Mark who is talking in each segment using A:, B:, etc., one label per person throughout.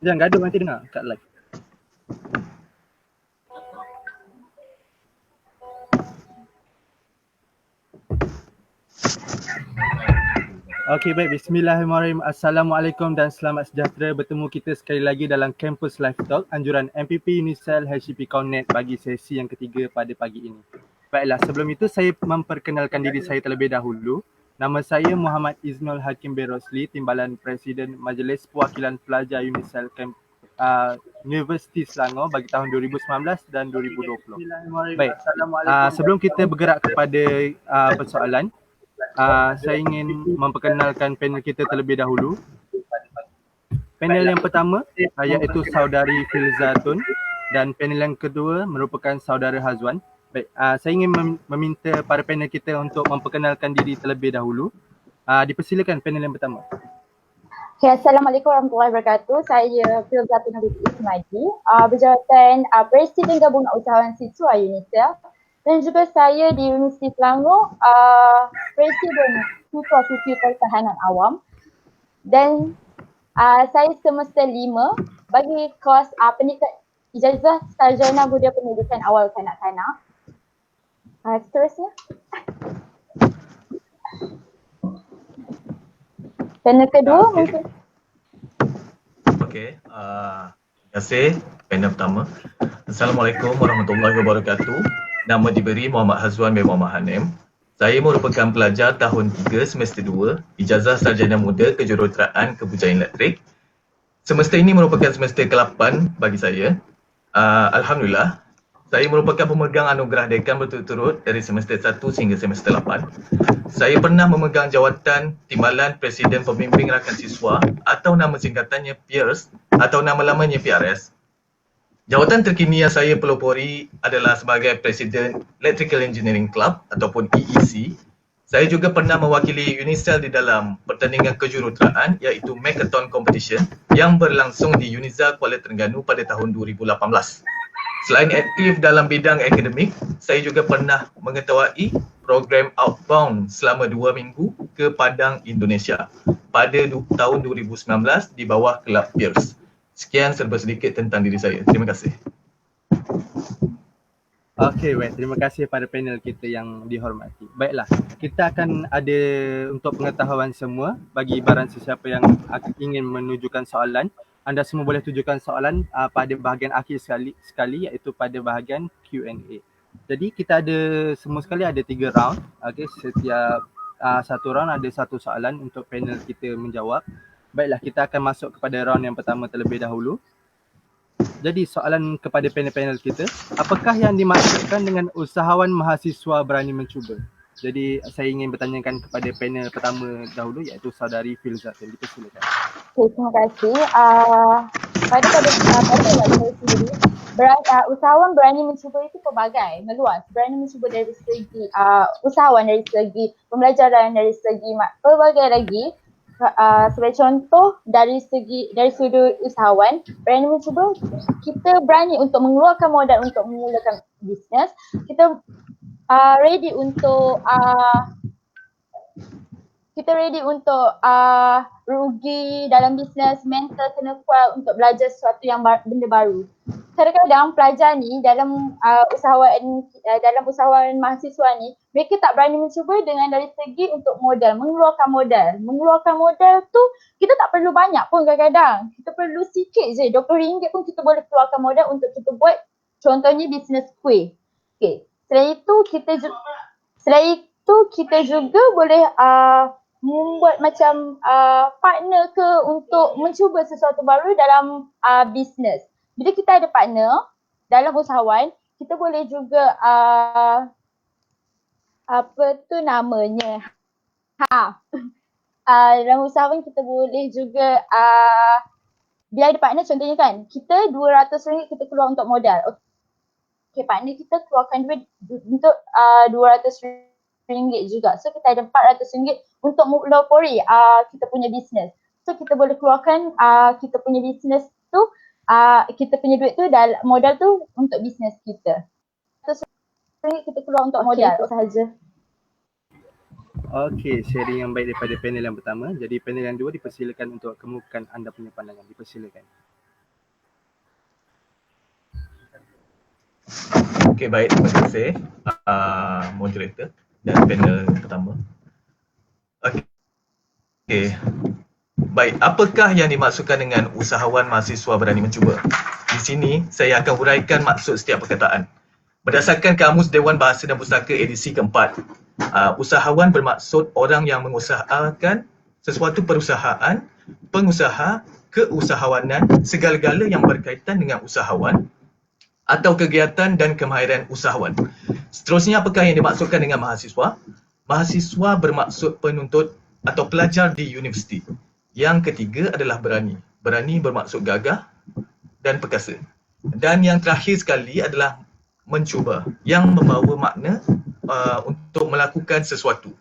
A: Jangan gaduh nanti dengar kat live. Okey, baik. Bismillahirrahmanirrahim. Assalamualaikum dan selamat sejahtera. Bertemu kita sekali lagi dalam Campus Live Talk, anjuran MPP Unicell HCP Connect bagi sesi yang ketiga pada pagi ini. Baiklah, sebelum itu saya memperkenalkan diri saya terlebih dahulu. Nama saya Muhammad Iznul Hakim bin Rosli, Timbalan Presiden Majlis Perwakilan Pelajar Unicell Universiti Selangor bagi tahun 2019 dan 2020. Baik, sebelum kita bergerak kepada persoalan, saya ingin memperkenalkan panel kita terlebih dahulu. Panel yang pertama iaitu saudari Filza Tun dan panel yang kedua merupakan saudara Hazwan. Baik, saya ingin meminta para panel kita untuk memperkenalkan diri terlebih dahulu. Dipersilakan panel yang pertama.
B: Okay, Assalamualaikum warahmatullahi wabarakatuh. Saya Filza Tun Ismaji, berjawatan Presiden Gabungan Usahawan Siswa Unicell. Dan juga saya di Universiti Selangor, Presiden Siswa-Siswi Pertahanan Awam. Dan saya semester 5 bagi kos pendidikan ijazah sarjana budaya pendidikan awal kanak-kanak. Seterusnya. Panel kedua mungkin.
C: Okey, terima kasih panel pertama. Assalamualaikum warahmatullahi wabarakatuh. Nama diberi Muhammad Hazwan bin Muhammad Hanim. Saya merupakan pelajar tahun 3 semester 2, ijazah sarjana muda kejuruteraan kebujayaan elektrik. Semester ini merupakan semester ke-8 bagi saya. Alhamdulillah, saya merupakan pemegang anugerah dekan berturut-turut dari semester 1 sehingga semester 8. Saya pernah memegang jawatan Timbalan Presiden Pembimbing Rakan Siswa atau nama singkatannya PEERS atau nama lamanya PRS. Jawatan terkini yang saya pelopori adalah sebagai Presiden Electrical Engineering Club ataupun EEC. Saya juga pernah mewakili Unicell di dalam pertandingan kejuruteraan iaitu Mechathon Competition yang berlangsung di Uniza Kuala Terengganu pada tahun 2018. Selain aktif dalam bidang akademik, saya juga pernah mengetuai program Outbound selama 2 minggu ke Padang, Indonesia pada tahun 2019 di bawah Kelab PEERS. Sekian serba sedikit tentang diri saya. Terima kasih.
A: Okey, baik. Terima kasih pada panel kita yang dihormati. Baiklah, kita akan ada untuk pengetahuan semua bagi barang sesiapa yang ingin menunjukkan soalan. Anda semua boleh tujukan soalan pada bahagian akhir sekali iaitu pada bahagian Q&A. Jadi kita ada semua sekali ada 3 round. Okey, setiap satu round ada satu soalan untuk panel kita menjawab. Baiklah, kita akan masuk kepada round yang pertama terlebih dahulu. Jadi soalan kepada panel-panel kita, apakah yang dimaksudkan dengan usahawan mahasiswa berani mencuba? Jadi saya ingin bertanyakan kepada panel pertama dahulu iaitu saudari Filza. Dipersilakan.
B: Okay, terima kasih. Pada saya sendiri, usahawan berani mencuba itu pelbagai, meluas. Berani mencuba dari segi usahawan, dari segi pembelajaran, dari segi pelbagai lagi. Sebagai contoh dari sudut usahawan, berani mencuba, kita berani untuk mengeluarkan modal untuk memulakan bisnes. Kita ready untuk rugi dalam bisnes, mental kena kuat untuk belajar sesuatu yang benda baru. Kadang-kadang pelajar ni dalam usahawan mahasiswa ni, mereka tak berani mencuba dengan dari segi untuk modal, mengeluarkan modal. Mengeluarkan modal tu kita tak perlu banyak pun kadang-kadang. Kita perlu sikit je, RM20 pun kita boleh keluarkan modal untuk kita buat contohnya bisnes kuih. Okay. Selain itu kita juga boleh membuat macam partner ke untuk mencuba sesuatu baru dalam bisnes. Bila kita ada partner dalam usahawan, kita boleh juga dalam usahawan kita boleh juga bila ada partner contohnya kan, kita RM200 kita keluar untuk modal. Okay, partner kita keluarkan duit untuk RM200 juga. So kita ada RM400 untuk melopori kita punya bisnes. So kita boleh keluarkan kita punya bisnes tu, kita punya duit tu, modal tu untuk bisnes kita. kita keluar untuk modal itu sahaja.
A: Okey, sharing yang baik daripada panel yang pertama. Jadi panel yang dua dipersilakan untuk kemukakan anda punya pandangan. Dipersilakan.
C: Okey, baik. Terima kasih moderator dan panel yang pertama. Okey. Baik, apakah yang dimaksudkan dengan usahawan mahasiswa berani mencuba? Di sini saya akan huraikan maksud setiap perkataan. Berdasarkan Kamus Dewan Bahasa dan Pustaka edisi keempat, usahawan bermaksud orang yang mengusahakan sesuatu perusahaan, pengusaha, keusahawanan, segala-gala yang berkaitan dengan usahawan atau kegiatan dan kemahiran usahawan. Seterusnya, apakah yang dimaksudkan dengan mahasiswa? Mahasiswa bermaksud penuntut atau pelajar di universiti. Yang ketiga adalah berani. Berani bermaksud gagah dan perkasa. Dan yang terakhir sekali adalah mencuba, yang membawa makna untuk melakukan sesuatu.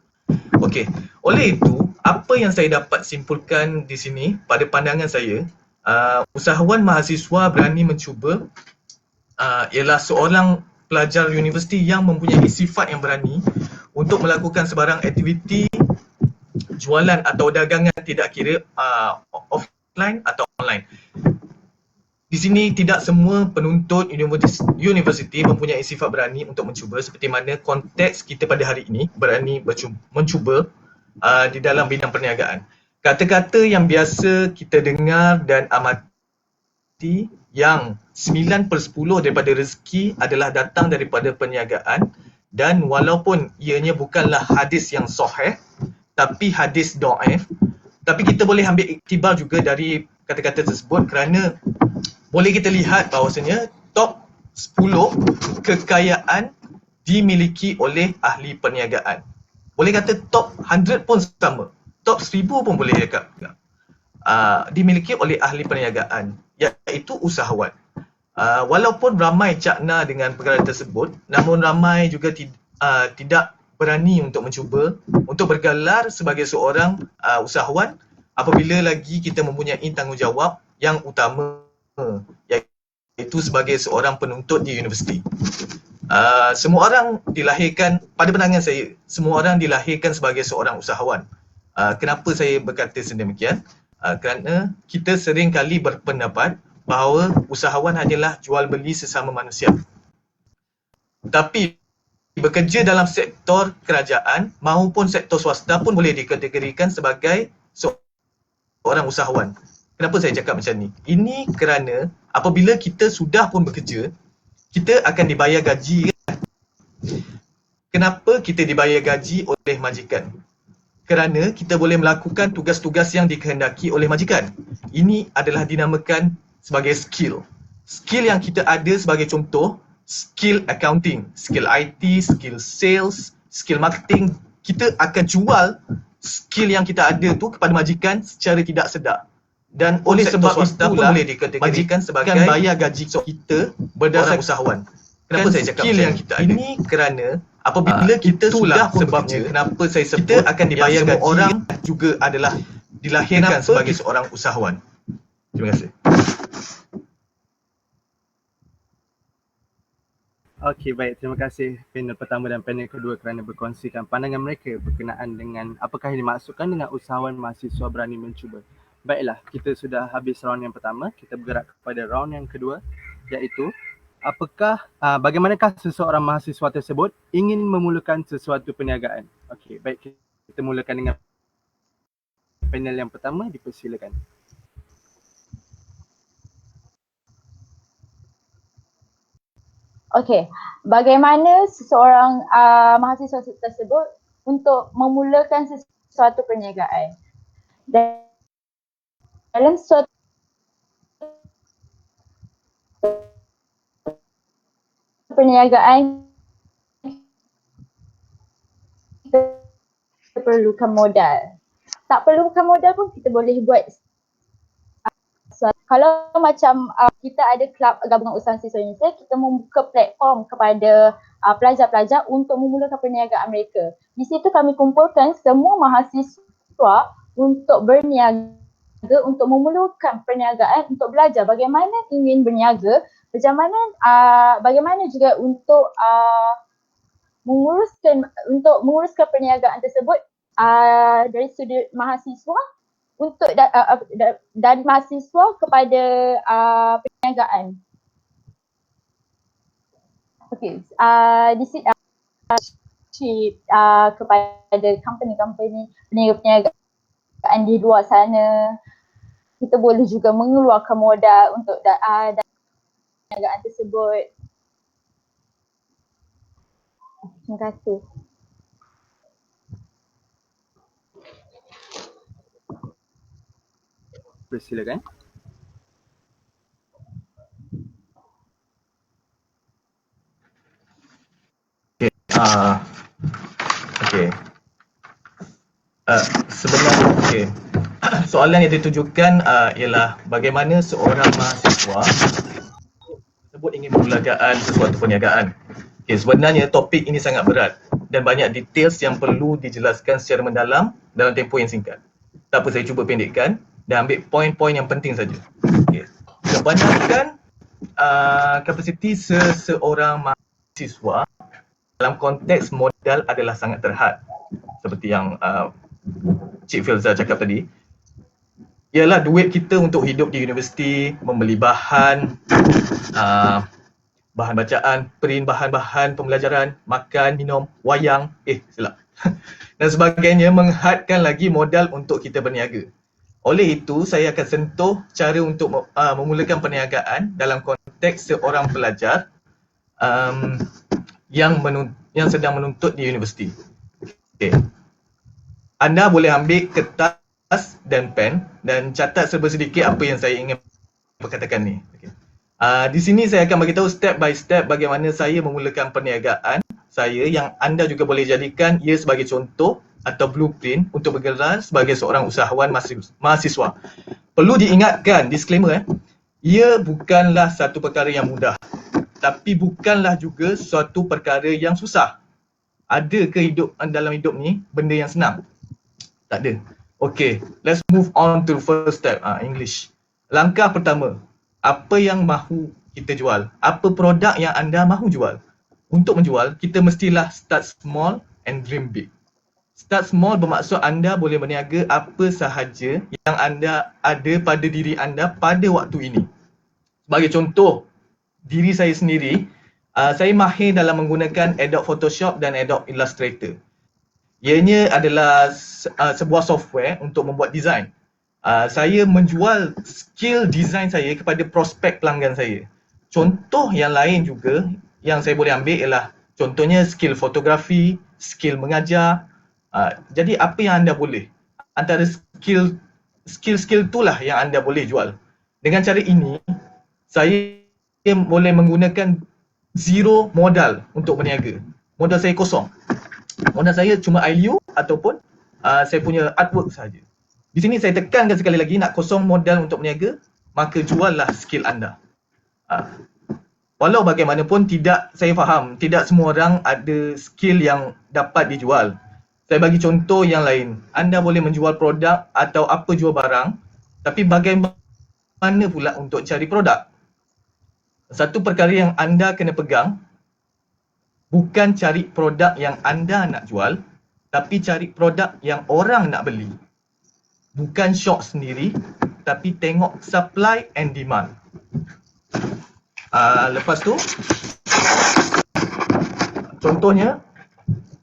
C: Okey, oleh itu, apa yang saya dapat simpulkan di sini pada pandangan saya, usahawan mahasiswa berani mencuba ialah seorang pelajar universiti yang mempunyai sifat yang berani untuk melakukan sebarang aktiviti jualan atau dagangan, tidak kira offline atau online. Di sini tidak semua penuntut universiti mempunyai sifat berani untuk mencuba, seperti mana konteks kita pada hari ini, berani mencuba di dalam bidang perniagaan. Kata-kata yang biasa kita dengar dan amati yang 9/10 daripada rezeki adalah datang daripada perniagaan, dan walaupun ianya bukanlah hadis yang sahih tapi hadis dhaif, tapi kita boleh ambil iktibar juga dari kata-kata tersebut kerana boleh kita lihat bahawasanya top 10 kekayaan dimiliki oleh ahli perniagaan. Boleh kata top 100 pun sama, top 1000 pun boleh cakap. Dimiliki oleh ahli perniagaan, iaitu usahawan. Walaupun ramai cakna dengan perkara tersebut, namun ramai juga tidak berani untuk mencuba, untuk bergelar sebagai seorang usahawan apabila lagi kita mempunyai tanggungjawab yang utama, iaitu sebagai seorang penuntut di universiti. Semua orang dilahirkan, pada pandangan saya, semua orang dilahirkan sebagai seorang usahawan. Kenapa saya berkata sedemikian? Kerana kita sering kali berpendapat bahawa usahawan hanyalah jual beli sesama manusia. Tapi bekerja dalam sektor kerajaan maupun sektor swasta pun boleh dikategorikan sebagai seorang usahawan. Kenapa saya cakap macam ni? Ini kerana apabila kita sudah pun bekerja, kita akan dibayar gaji. Kenapa kita dibayar gaji oleh majikan? Kerana kita boleh melakukan tugas-tugas yang dikehendaki oleh majikan. Ini adalah dinamakan sebagai skill. Skill yang kita ada sebagai contoh, skill accounting, skill IT, skill sales, skill marketing. Kita akan jual skill yang kita ada tu kepada majikan secara tidak sedar. Dan oleh sebab itulah boleh dikategorikan sebagai bayar gaji kita berdasarkan usahawan. Kenapa saya cakap skill yang kita ada? Ini kerana apabila kita sudah pun bekerja, kenapa saya sebut kita akan dibayar gaji, orang juga adalah dilahirkan sebagai seorang usahawan. Terima kasih.
A: Okey, baik. Terima kasih panel pertama dan panel kedua kerana berkongsikan pandangan mereka berkenaan dengan apakah yang dimaksudkan dengan usahawan mahasiswa berani mencuba. Baiklah, kita sudah habis round yang pertama. Kita bergerak kepada round yang kedua, iaitu bagaimanakah seseorang mahasiswa tersebut ingin memulakan sesuatu perniagaan. Okey, baik, kita mulakan dengan panel yang pertama, dipersilakan.
B: Okey, bagaimana seseorang mahasiswa tersebut untuk memulakan sesuatu perniagaan? Dalam suatu perniagaan kita perlukan modal. Tak perlukan modal pun kita boleh buat. Kalau macam kita ada Kelab Gabungan Usahawan Siswa Indonesia, kita membuka platform kepada pelajar-pelajar untuk memulakan perniagaan mereka. Di situ kami kumpulkan semua mahasiswa untuk berniaga, untuk memulakan perniagaan, untuk belajar bagaimana ingin berniaga, bagaimana juga untuk menguruskan perniagaan tersebut dari sudut mahasiswa untuk dari mahasiswa kepada perniagaan. Okey, di sini kepada company-company perniagaan di luar sana. Kita boleh juga mengeluarkan modal untuk perniagaan tersebut. Terima kasih.
A: Silakan.
C: Okey. Sebenarnya soalan yang ditujukan ialah bagaimana seorang mahasiswa tersebut ingin memulakan sesuatu perniagaan. Okey, sebenarnya topik ini sangat berat dan banyak details yang perlu dijelaskan secara mendalam dalam tempoh yang singkat. Tak apa, saya cuba pendekkan dan ambil poin-poin yang penting saja. Okey. Kebanyakan kapasiti seseorang mahasiswa dalam konteks modal adalah sangat terhad. Seperti yang Cik Filza cakap tadi, ialah duit kita untuk hidup di universiti, membeli bahan, bahan bacaan, print bahan-bahan pembelajaran, makan, minum, wayang, dan sebagainya, menghadkan lagi modal untuk kita berniaga. Oleh itu, saya akan sentuh cara untuk memulakan perniagaan dalam konteks seorang pelajar yang sedang menuntut di universiti. Okay. Anda boleh ambil kertas dan pen dan catat serba sedikit apa yang saya ingin berkatakan ni. Okay. Di sini saya akan beritahu step by step bagaimana saya memulakan perniagaan saya yang anda juga boleh jadikan ia sebagai contoh atau blueprint untuk bergerak sebagai seorang usahawan mahasiswa. Perlu diingatkan, disclaimer, ia bukanlah satu perkara yang mudah, tapi bukanlah juga suatu perkara yang susah. Ada ke dalam hidup ni benda yang senang? Tak ada. Okay, let's move on to the first step, English. Langkah pertama, apa yang mahu kita jual? Apa produk yang anda mahu jual? Untuk menjual, kita mestilah start small and dream big. Start small bermaksud anda boleh berniaga apa sahaja yang anda ada pada diri anda pada waktu ini. Sebagai contoh, diri saya sendiri, saya mahir dalam menggunakan Adobe Photoshop dan Adobe Illustrator. Ianya adalah sebuah software untuk membuat design. Saya menjual skill design saya kepada prospek pelanggan saya. Contoh yang lain juga yang saya boleh ambil ialah contohnya skill fotografi, skill mengajar. Jadi apa yang anda boleh? Antara skill itulah yang anda boleh jual. Dengan cara ini, saya boleh menggunakan zero modal untuk berniaga. Modal saya kosong. Modal saya cuma ILU ataupun saya punya artwork sahaja. Di sini saya tekankan sekali lagi, nak kosong modal untuk berniaga, maka juallah skill anda. Walau bagaimanapun saya faham, tidak semua orang ada skill yang dapat dijual. Saya bagi contoh yang lain. Anda boleh menjual produk atau apa jual barang, tapi bagaimana pula untuk cari produk? Satu perkara yang anda kena pegang, bukan cari produk yang anda nak jual, tapi cari produk yang orang nak beli. Bukan shop sendiri, tapi tengok supply and demand. Lepas tu, contohnya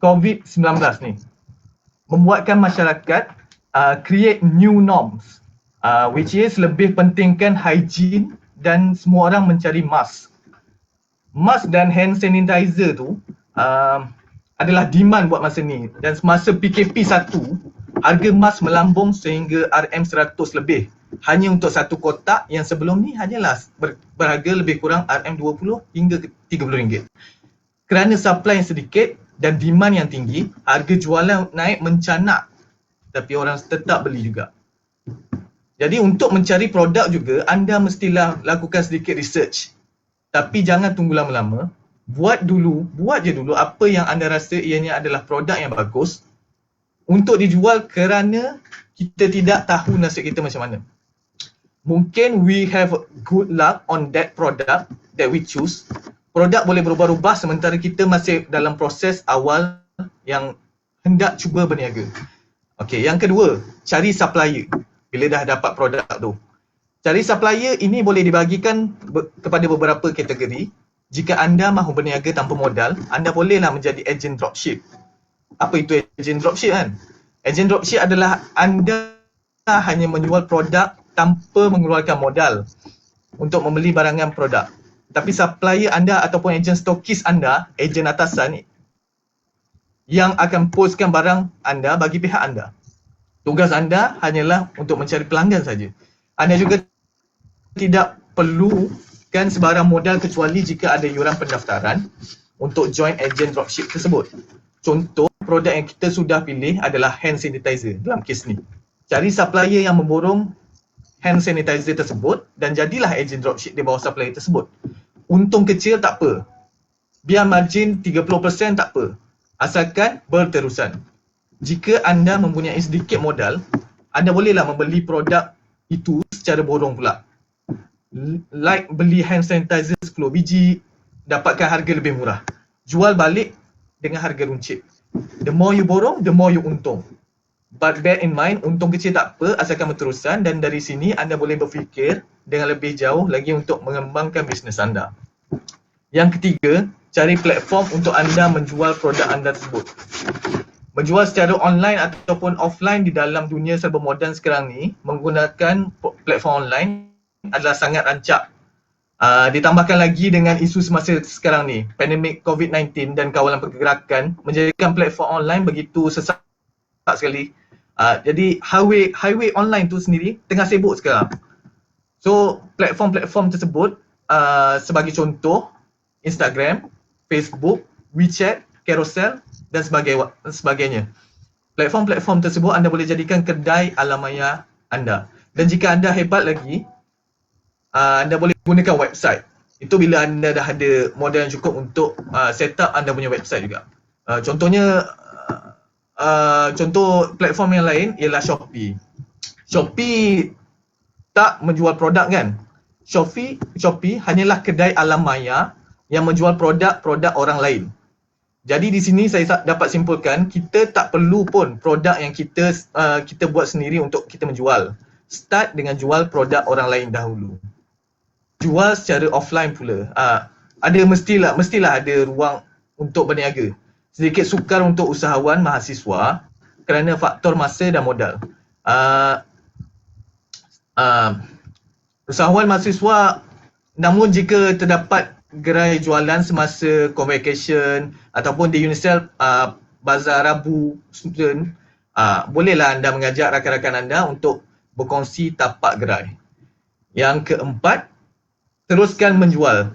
C: COVID-19 ni membuatkan masyarakat create new norms, which is lebih pentingkan hygiene dan semua orang mencari mask. Mask dan hand sanitizer tu adalah demand buat masa ni, dan semasa PKP 1, harga mask melambung sehingga RM100 lebih hanya untuk satu kotak yang sebelum ni hanyalah berharga lebih kurang RM20 hingga RM30. Kerana supply yang sedikit dan demand yang tinggi, harga jualan naik mencanak, tapi orang tetap beli juga. Jadi untuk mencari produk juga, anda mestilah lakukan sedikit research. Tapi jangan tunggu lama-lama. Buat je dulu apa yang anda rasa ianya adalah produk yang bagus untuk dijual, kerana kita tidak tahu nasib kita macam mana. Mungkin we have good luck on that product that we choose, produk boleh berubah-ubah sementara kita masih dalam proses awal yang hendak cuba berniaga. Okey, yang kedua, cari supplier. Bila dah dapat produk tu, cari supplier ini boleh dibagikan kepada beberapa kategori. Jika anda mahu berniaga tanpa modal, anda bolehlah menjadi ejen dropship. Apa itu ejen dropship kan? Ejen dropship adalah anda hanya menjual produk tanpa mengeluarkan modal untuk membeli barangan produk. Tapi supplier anda ataupun ejen stokis anda, ejen atasan yang akan postkan barang anda bagi pihak anda. Tugas anda hanyalah untuk mencari pelanggan saja. Anda juga tidak perlukan sebarang modal kecuali jika ada yuran pendaftaran untuk join ejen dropship tersebut. Contoh produk yang kita sudah pilih adalah hand sanitizer dalam kes ni. Cari supplier yang memborong hand sanitizer tersebut dan jadilah ejen dropship di bawah supplier tersebut. Untung kecil tak apa. Biar margin 30% tak apa. Asalkan berterusan. Jika anda mempunyai sedikit modal, anda bolehlah membeli produk itu secara borong pula. Like beli hand sanitizer 10 biji, dapatkan harga lebih murah. Jual balik dengan harga runcit. The more you borong, the more you untung. But bear in mind, untung kecil tak apa asalkan berterusan dan dari sini anda boleh berfikir dengan lebih jauh lagi untuk mengembangkan bisnes anda. Yang ketiga, cari platform untuk anda menjual produk anda tersebut. Menjual secara online ataupun offline di dalam dunia serba moden sekarang ni menggunakan platform online adalah sangat rancak. Ditambahkan lagi dengan isu semasa sekarang ni, pandemik COVID-19 dan kawalan pergerakan menjadikan platform online begitu sesak sekali. Jadi highway online tu sendiri tengah sibuk sekarang. So platform-platform tersebut sebagai contoh Instagram, Facebook, WeChat, Carousel dan sebagainya. Platform-platform tersebut anda boleh jadikan kedai alamaya anda. Dan jika anda hebat lagi, anda boleh gunakan website. Itu bila anda dah ada modal yang cukup untuk set up anda punya website juga. Contoh platform yang lain ialah Shopee. Shopee tak menjual produk kan? Shopee hanyalah kedai alam maya yang menjual produk-produk orang lain. Jadi di sini saya dapat simpulkan kita tak perlu pun produk yang kita buat sendiri untuk kita menjual. Start dengan jual produk orang lain dahulu. Jual secara offline pula. Mestilah ada ruang untuk berniaga. Sedikit sukar untuk usahawan mahasiswa kerana faktor masa dan modal. Usahawan mahasiswa, namun jika terdapat gerai jualan semasa convocation ataupun di Unicel Bazar Rabu student, bolehlah anda mengajak rakan-rakan anda untuk berkongsi tapak gerai. Yang keempat, teruskan menjual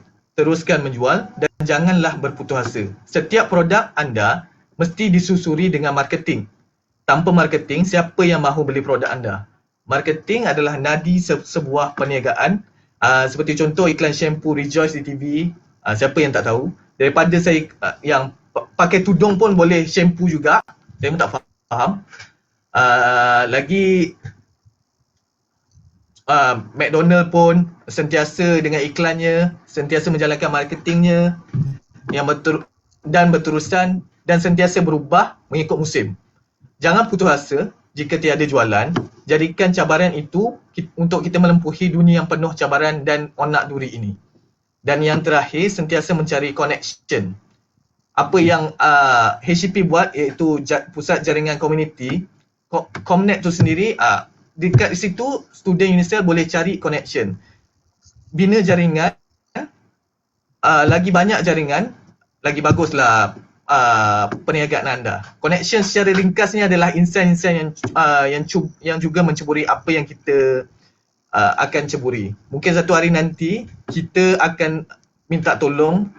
C: dan janganlah berputus asa. Setiap produk anda mesti disusuri dengan marketing. Tanpa marketing, siapa yang mahu beli produk anda? Marketing adalah nadi sebuah perniagaan. Seperti contoh iklan shampoo Rejoice di TV. Siapa yang tak tahu? Daripada saya yang pakai tudung pun boleh shampoo juga. Saya pun tak faham. Lagi McDonald pun sentiasa dengan iklannya, sentiasa menjalankan marketingnya yang berterusan dan sentiasa berubah mengikut musim. Jangan putus asa jika tiada jualan. Jadikan cabaran itu untuk kita melempuhi dunia yang penuh cabaran dan onak duri ini. Dan yang terakhir, sentiasa mencari connection. Apa yang HCP buat iaitu pusat jaringan komuniti, Comnet tu sendiri, dekat situ student Unicel boleh cari connection. Bina jaringan, lagi banyak jaringan, lagi baguslah perniagaan anda. Connection secara ringkasnya adalah insan-insan yang juga menceburi apa yang kita akan ceburi. Mungkin satu hari nanti kita akan minta tolong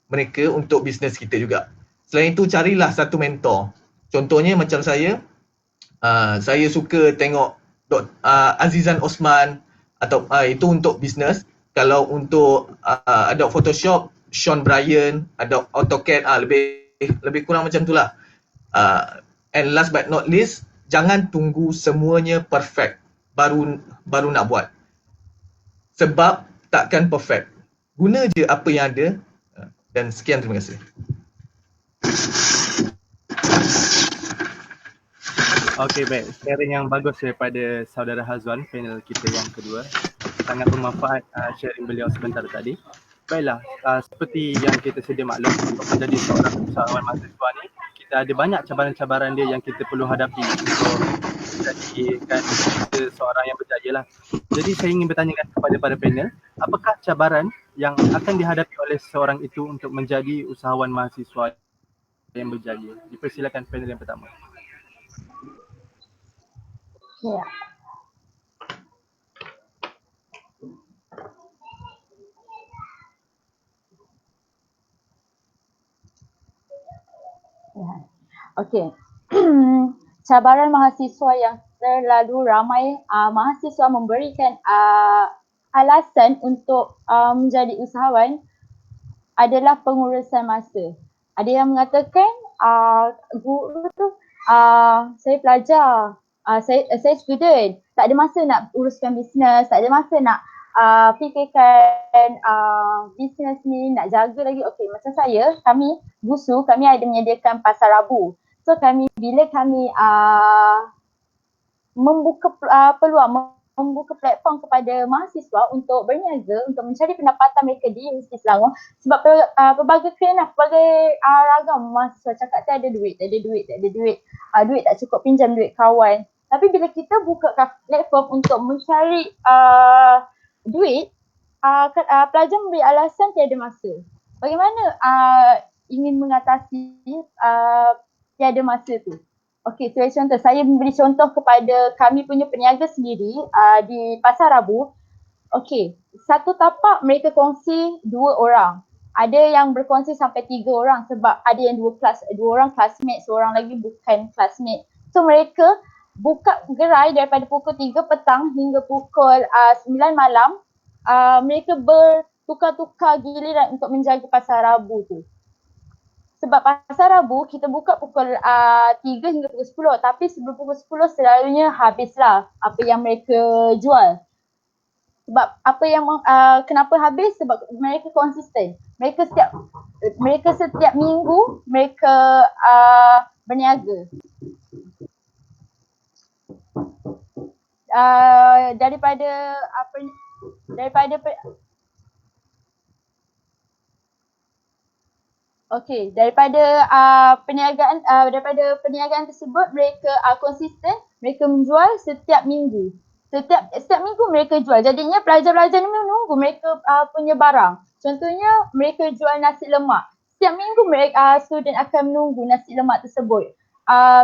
C: mereka untuk bisnes kita juga. Selain itu, carilah satu mentor. Contohnya macam saya suka tengok Azizan Osman atau itu untuk bisnes. Kalau untuk Adobe Photoshop, Sean Bryan, Adobe AutoCAD, lebih kurang macam itulah. And last but not least, jangan tunggu semuanya perfect baru nak buat. Sebab takkan perfect. Guna je apa yang ada. Dan sekian, terima kasih.
A: Okey, baik. Sharing yang bagus daripada saudara Hazwan, panel kita yang kedua. Sangat bermanfaat sharing beliau sebentar tadi. Baiklah, seperti yang kita sedia maklum, untuk menjadi seorang usahawan mahasiswa ni, kita ada banyak cabaran-cabaran dia yang kita perlu hadapi untuk menjadikan kita seorang yang berjaya lah. Jadi saya ingin bertanyakan kepada para panel, apakah cabaran yang akan dihadapi oleh seorang itu untuk menjadi usahawan mahasiswa yang berjaya? Dipersilakan panel yang pertama.
B: Ya. Okey. Cabaran mahasiswa yang terlalu ramai mahasiswa memberikan alasan untuk menjadi usahawan adalah pengurusan masa. Ada yang mengatakan guru tu saya pelajar, saya student, tak ada masa nak uruskan bisnes, tak ada masa nak fikirkan bisnes ni, nak jaga lagi. Okey, macam kami BUSU, kami ada menyediakan pasar Rabu. So bila kami membuka peluang, membuka platform kepada mahasiswa untuk berniaga, untuk mencari pendapatan mereka di Universiti Selangor, sebab pelbagai klienlah, pelbagai ragam mahasiswa cakap tak ada duit, duit tak cukup pinjam duit kawan. Tapi bila kita buka platform untuk mencari duit, pelajar memberi alasan tiada masa. Bagaimana ingin mengatasi tiada masa tu? Okey, saya memberi contoh kepada kami punya peniaga sendiri di Pasar Rabu. Okey, satu tapak mereka kongsi 2 orang. Ada yang berkongsi sampai 3 orang sebab ada yang 2 orang classmate, seorang lagi bukan classmate. So mereka buka gerai daripada pukul 3 petang hingga pukul 9 malam. Mereka bertukar-tukar giliran untuk menjaga Pasar Rabu tu. Sebab Pasar Rabu kita buka pukul 3 hingga pukul 10, tapi sebelum pukul 10 selalunya habislah apa yang mereka jual. Sebab kenapa habis? Sebab mereka konsisten. Mereka setiap minggu mereka berniaga. Daripada perniagaan tersebut mereka konsisten, mereka menjual setiap minggu. Setiap minggu mereka jual. Jadinya pelajar-pelajar ni menunggu mereka punya barang. Contohnya mereka jual nasi lemak. Setiap minggu mereka student akan menunggu nasi lemak tersebut.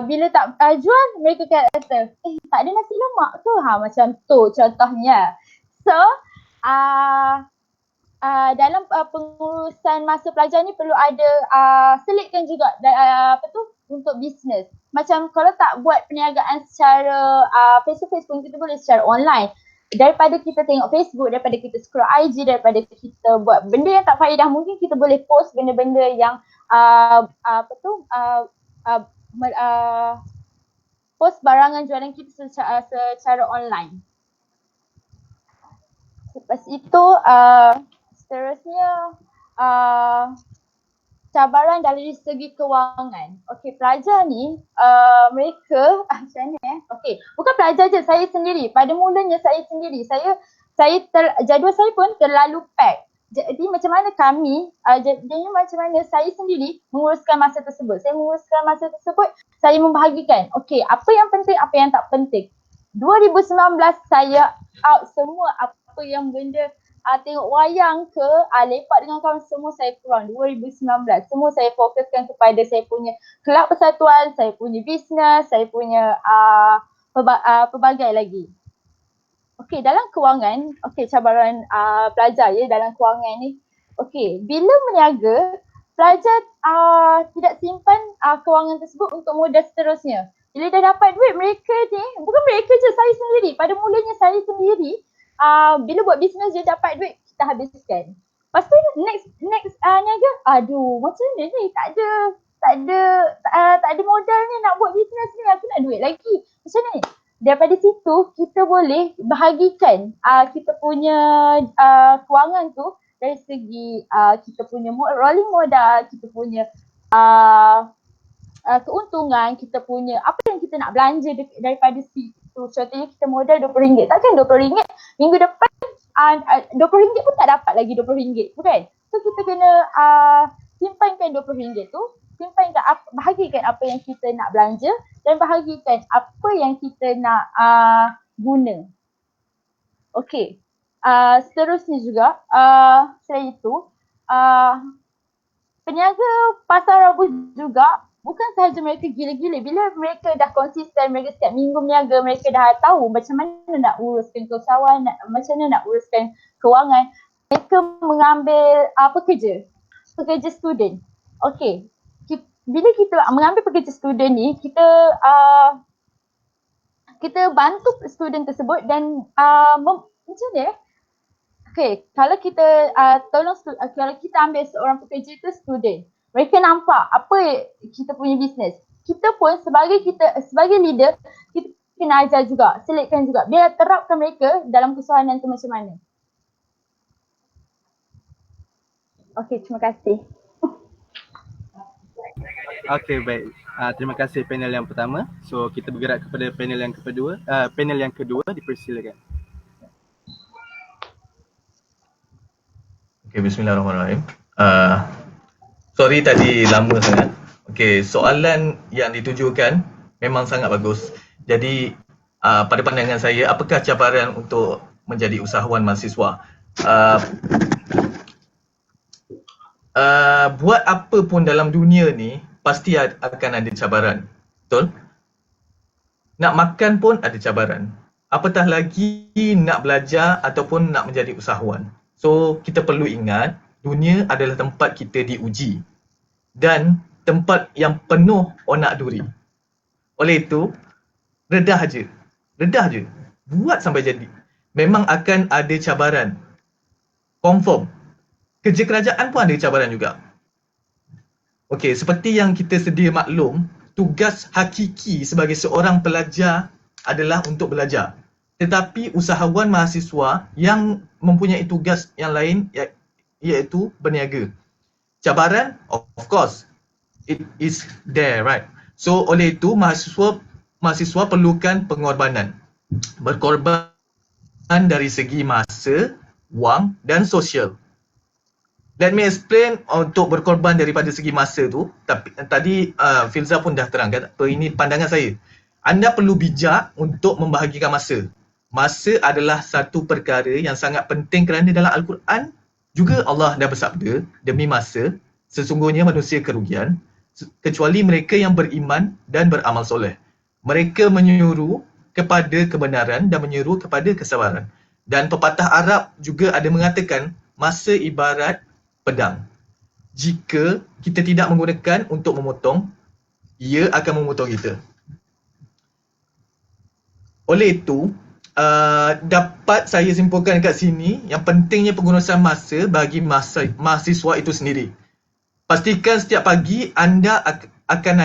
B: Bila tak jual, mereka kata, tak ada nasi lemak ke? Macam tu contohnya. So, dalam pengurusan masa pelajar ni perlu ada selitkan juga untuk bisnes. Macam kalau tak buat perniagaan secara face to face pun kita boleh secara online. Daripada kita tengok Facebook, daripada kita scroll IG, daripada kita buat benda yang tak faedah, mungkin kita boleh post benda-benda yang post barangan jualan kita secara online. Lepas itu seterusnya cabaran dari segi kewangan. Okey, pelajar ni mereka macam mana okey, bukan pelajar je, saya sendiri. Pada mulanya saya sendiri, jadual saya pun terlalu pack. Jadi macam mana macam mana saya sendiri menguruskan masa tersebut. Saya membahagikan. Okey, apa yang penting, apa yang tak penting. 2019 saya out semua apa yang benda tengok wayang ke, lepak dengan kawan, semua saya kurang. 2019 semua saya fokuskan kepada saya punya kelab persatuan, saya punya bisnes, saya punya pelbagai lagi. Okey, dalam kewangan, cabaran pelajar dalam kewangan ni. Okey, bila meniaga, pelajar tidak simpan kewangan tersebut untuk modal seterusnya. Bila dah dapat duit, mereka ni, bukan mereka je, saya sendiri. Pada mulanya saya sendiri, bila buat bisnes je dapat duit, kita habiskan. Lepas tu next niaga, macam mana ni, tak ada modal ni nak buat bisnes ni, aku nak duit lagi. Macam mana ni? Daripada situ kita boleh bahagikan kita punya kewangan tu dari segi kita punya rolling modal, kita punya keuntungan, kita punya apa yang kita nak belanja daripada situ. Contohnya kita modal RM20, takkan RM20 minggu depan RM20 pun tak dapat lagi RM20, bukan? So kita kena simpankan RM20 tu, bahagikan apa yang kita nak belanja dan bahagikan apa yang kita nak guna. Okey. Seterusnya juga, selain itu, peniaga pasar Rabu juga bukan sahaja mereka gila-gila. Bila mereka dah konsisten, mereka setiap minggu berniaga, mereka dah tahu macam mana nak uruskan keusahawan, macam mana nak uruskan kewangan. Mereka mengambil pekerja student. Okey, bila kita mengambil pekerja student ni, kita bantu student tersebut dan macam ni. Okey, kalau kita kalau kita ambil seorang pekerja itu student, mereka nampak apa kita punya bisnes. Kita pun sebagai leader, kita kena ajar juga, selitkan juga biar terapkan mereka dalam kesusahan tu macam mana. Okey, terima kasih.
A: Okey, baik. Terima kasih panel yang pertama. So kita bergerak kepada panel yang kedua. Panel yang kedua, dipersilakan.
C: Okay, bismillahirrahmanirrahim. Sorry tadi lama sangat. Okay, soalan yang ditujukan memang sangat bagus. Jadi pada pandangan saya, apakah cabaran untuk menjadi usahawan mahasiswa? Buat apa pun dalam dunia ni pasti akan ada cabaran. Betul? Nak makan pun ada cabaran. Apatah lagi nak belajar ataupun nak menjadi usahawan. So kita perlu ingat dunia adalah tempat kita diuji dan tempat yang penuh onak duri. Oleh itu, redah je. Buat sampai jadi. Memang akan ada cabaran. Confirm. Kerja kerajaan pun ada cabaran juga. Okey, seperti yang kita sedia maklum, tugas hakiki sebagai seorang pelajar adalah untuk belajar. Tetapi usahawan mahasiswa yang mempunyai tugas yang lain iaitu berniaga. Cabaran, of course, it is there, right? So oleh itu mahasiswa perlukan pengorbanan. Berkorban dari segi masa, wang dan sosial. Let me explain untuk berkorban daripada segi masa tu. Tapi tadi Filza pun dah terangkan, ini pandangan saya. Anda perlu bijak untuk membahagikan masa. Masa adalah satu perkara yang sangat penting kerana dalam Al-Quran juga Allah dah bersabda, demi masa sesungguhnya manusia kerugian kecuali mereka yang beriman dan beramal soleh. Mereka menyuruh kepada kebenaran dan menyuruh kepada kesabaran. Dan pepatah Arab juga ada mengatakan masa ibarat pedang. Jika kita tidak menggunakan untuk memotong, ia akan memotong kita. Oleh itu, dapat saya simpulkan kat sini yang pentingnya pengurusan masa bagi mahasiswa itu sendiri. Pastikan setiap pagi anda akan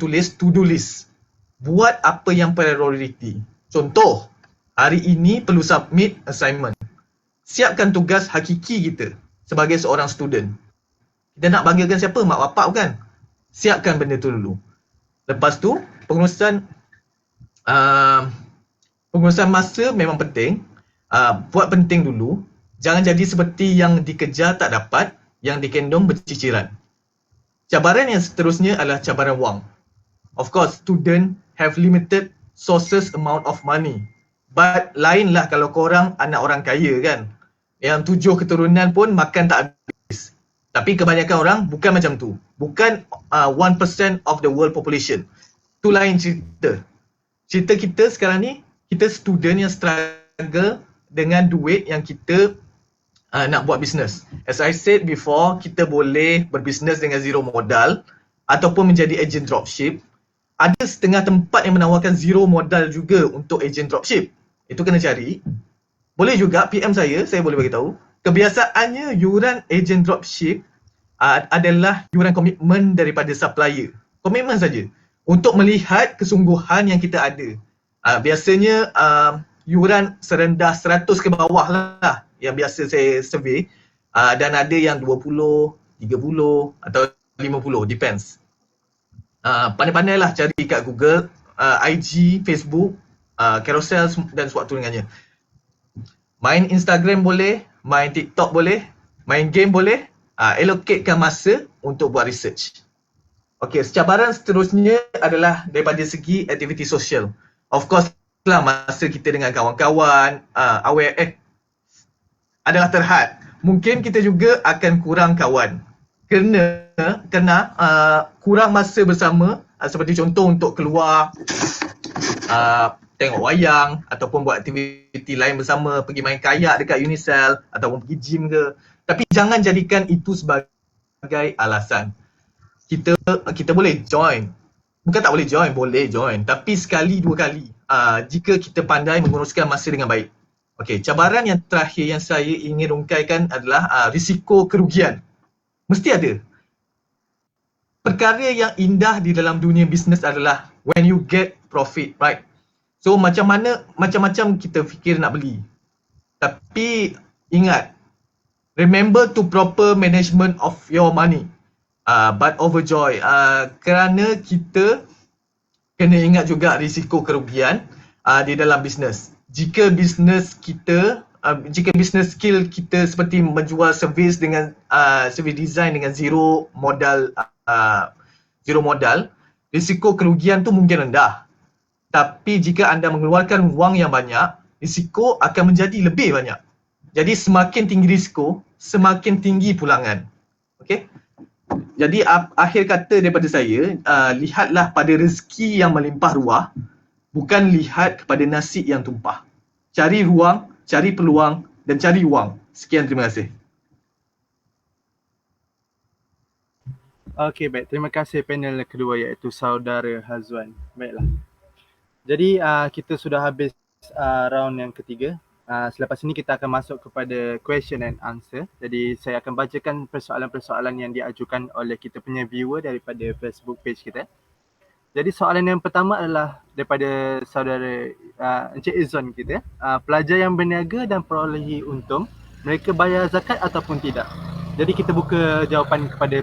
C: tulis to-do list. Buat apa yang priority. Contoh, hari ini perlu submit assignment. Siapkan tugas hakiki kita sebagai seorang student. Kita nak banggakan siapa? Mak bapak bukan? Siapkan benda tu dulu. Lepas tu, pengurusan masa memang penting. Buat penting dulu. Jangan jadi seperti yang dikejar tak dapat, yang dikendong berciciran. Cabaran yang seterusnya adalah cabaran wang. Of course, student have limited sources amount of money. But lainlah kalau korang anak orang kaya kan. Yang 7 keturunan pun makan tak habis. Tapi kebanyakan orang bukan macam tu. Bukan 1% of the world population. Tu lain cerita. Cerita kita sekarang ni, kita student yang struggle dengan duit yang kita nak buat bisnes. As I said before, kita boleh berbisnes dengan zero modal ataupun menjadi agent dropship. Ada setengah tempat yang menawarkan zero modal juga untuk agent dropship. Itu kena cari. Boleh juga PM saya boleh bagi tahu. Kebiasaannya yuran agent dropship adalah yuran komitmen daripada supplier. Komitmen saja. Untuk melihat kesungguhan yang kita ada. Biasanya yuran serendah 100 ke bawah lah yang biasa saya survey, dan ada yang 20, 30 atau 50, depends. Pandai-pandailah cari kat Google, IG, Facebook, Carousel dan sewaktu dengannya. Main Instagram boleh, main TikTok boleh, main game boleh, allocatekan masa untuk buat research. Okey, cabaran seterusnya adalah daripada segi aktiviti sosial. Of course lah, masa kita dengan kawan-kawan, adalah terhad. Mungkin kita juga akan kurang kawan kerana kurang masa bersama, seperti contoh untuk keluar, tengok wayang ataupun buat aktiviti lain bersama, pergi main kayak dekat Unicell ataupun pergi gym ke. Tapi jangan jadikan itu sebagai alasan. Kita boleh join. Bukan tak boleh join, tapi sekali dua kali, jika kita pandai menguruskan masa dengan baik. Okey, cabaran yang terakhir yang saya ingin rungkaikan adalah risiko kerugian. Mesti ada. Perkara yang indah di dalam dunia bisnes adalah when you get profit, right? So macam-macam kita fikir nak beli. Tapi ingat, remember to proper management of your money. But overjoy, kerana kita kena ingat juga risiko kerugian di dalam bisnes. Jika bisnes skill kita seperti menjual servis dengan servis design dengan zero modal, risiko kerugian tu mungkin rendah. Tapi jika anda mengeluarkan wang yang banyak, risiko akan menjadi lebih banyak. Jadi semakin tinggi risiko, semakin tinggi pulangan. Okey? Jadi akhir kata daripada saya, lihatlah pada rezeki yang melimpah ruah, bukan lihat kepada nasi yang tumpah. Cari ruang, cari peluang dan cari wang. Sekian, terima kasih.
A: Okey, baik. Terima kasih panel kedua iaitu saudara Hazwan. Baiklah. Jadi kita sudah habis round yang ketiga. Selepas ini kita akan masuk kepada question and answer. Jadi saya akan bacakan persoalan-persoalan yang diajukan oleh kita punya viewer daripada Facebook page kita. Jadi soalan yang pertama adalah daripada saudara Encik Izon kita. Pelajar yang berniaga dan perolehi untung, mereka bayar zakat ataupun tidak? Jadi kita buka jawapan kepada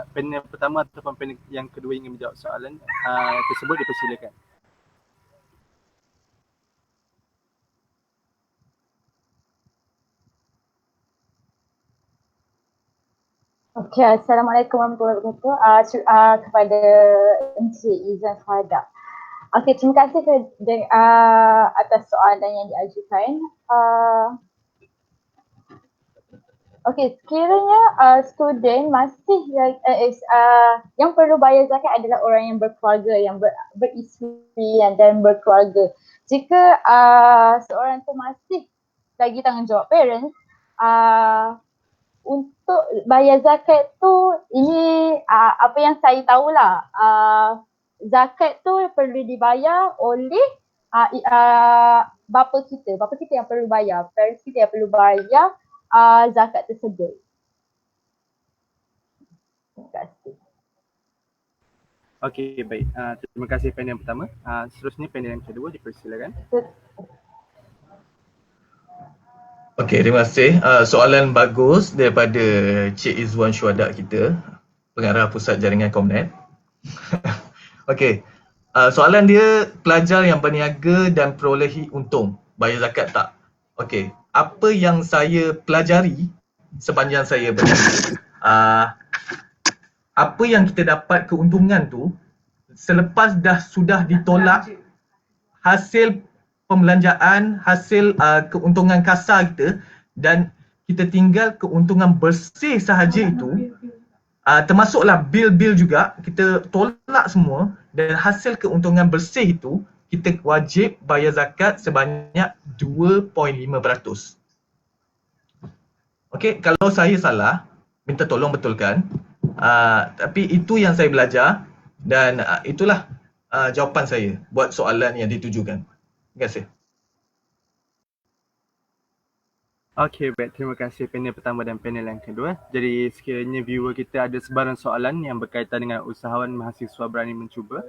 A: panel pertama ataupun panel yang kedua ingin menjawab soalan tersebut, dipersilakan.
B: Okey, Assalamualaikum warahmatullahi wabarakatuh. Kepada Encik Izan Fada. Okey, terima kasih atas soalan yang diajukan. Okey, sekiranya student masih yang perlu bayar zakat adalah orang yang berkeluarga, yang beristeri dan berkeluarga. Jika seorang tu masih lagi tanggungjawab parents, untuk bayar zakat tu, ini apa yang saya tahulah, zakat tu perlu dibayar oleh bapa kita yang perlu bayar, parents kita yang perlu bayar zakat tersebut. Terima kasih.
A: Okey, baik. Terima kasih panel yang pertama. Seterusnya panel yang kedua, dipersilakan.
C: Okey, terima kasih. Soalan bagus daripada Cik Izwan Syuhada kita, pengarah pusat jaringan Comnet. Okey, soalan dia, pelajar yang berniaga dan perolehi untung, bayar zakat tak? Okey, apa yang saya pelajari sepanjang saya berniaga, apa yang kita dapat keuntungan tu selepas sudah ditolak hasil pembelanjaan, hasil keuntungan kasar kita, dan kita tinggal keuntungan bersih sahaja itu, termasuklah bil-bil juga, kita tolak semua, dan hasil keuntungan bersih itu kita wajib bayar zakat sebanyak 2.5%. Okey, kalau saya salah, minta tolong betulkan. Tapi itu yang saya belajar dan itulah jawapan saya buat soalan yang ditujukan. Terima kasih.
A: Okey, baik. Terima kasih panel pertama dan panel yang kedua. Jadi sekiranya viewer kita ada sebarang soalan yang berkaitan dengan usahawan mahasiswa berani mencuba,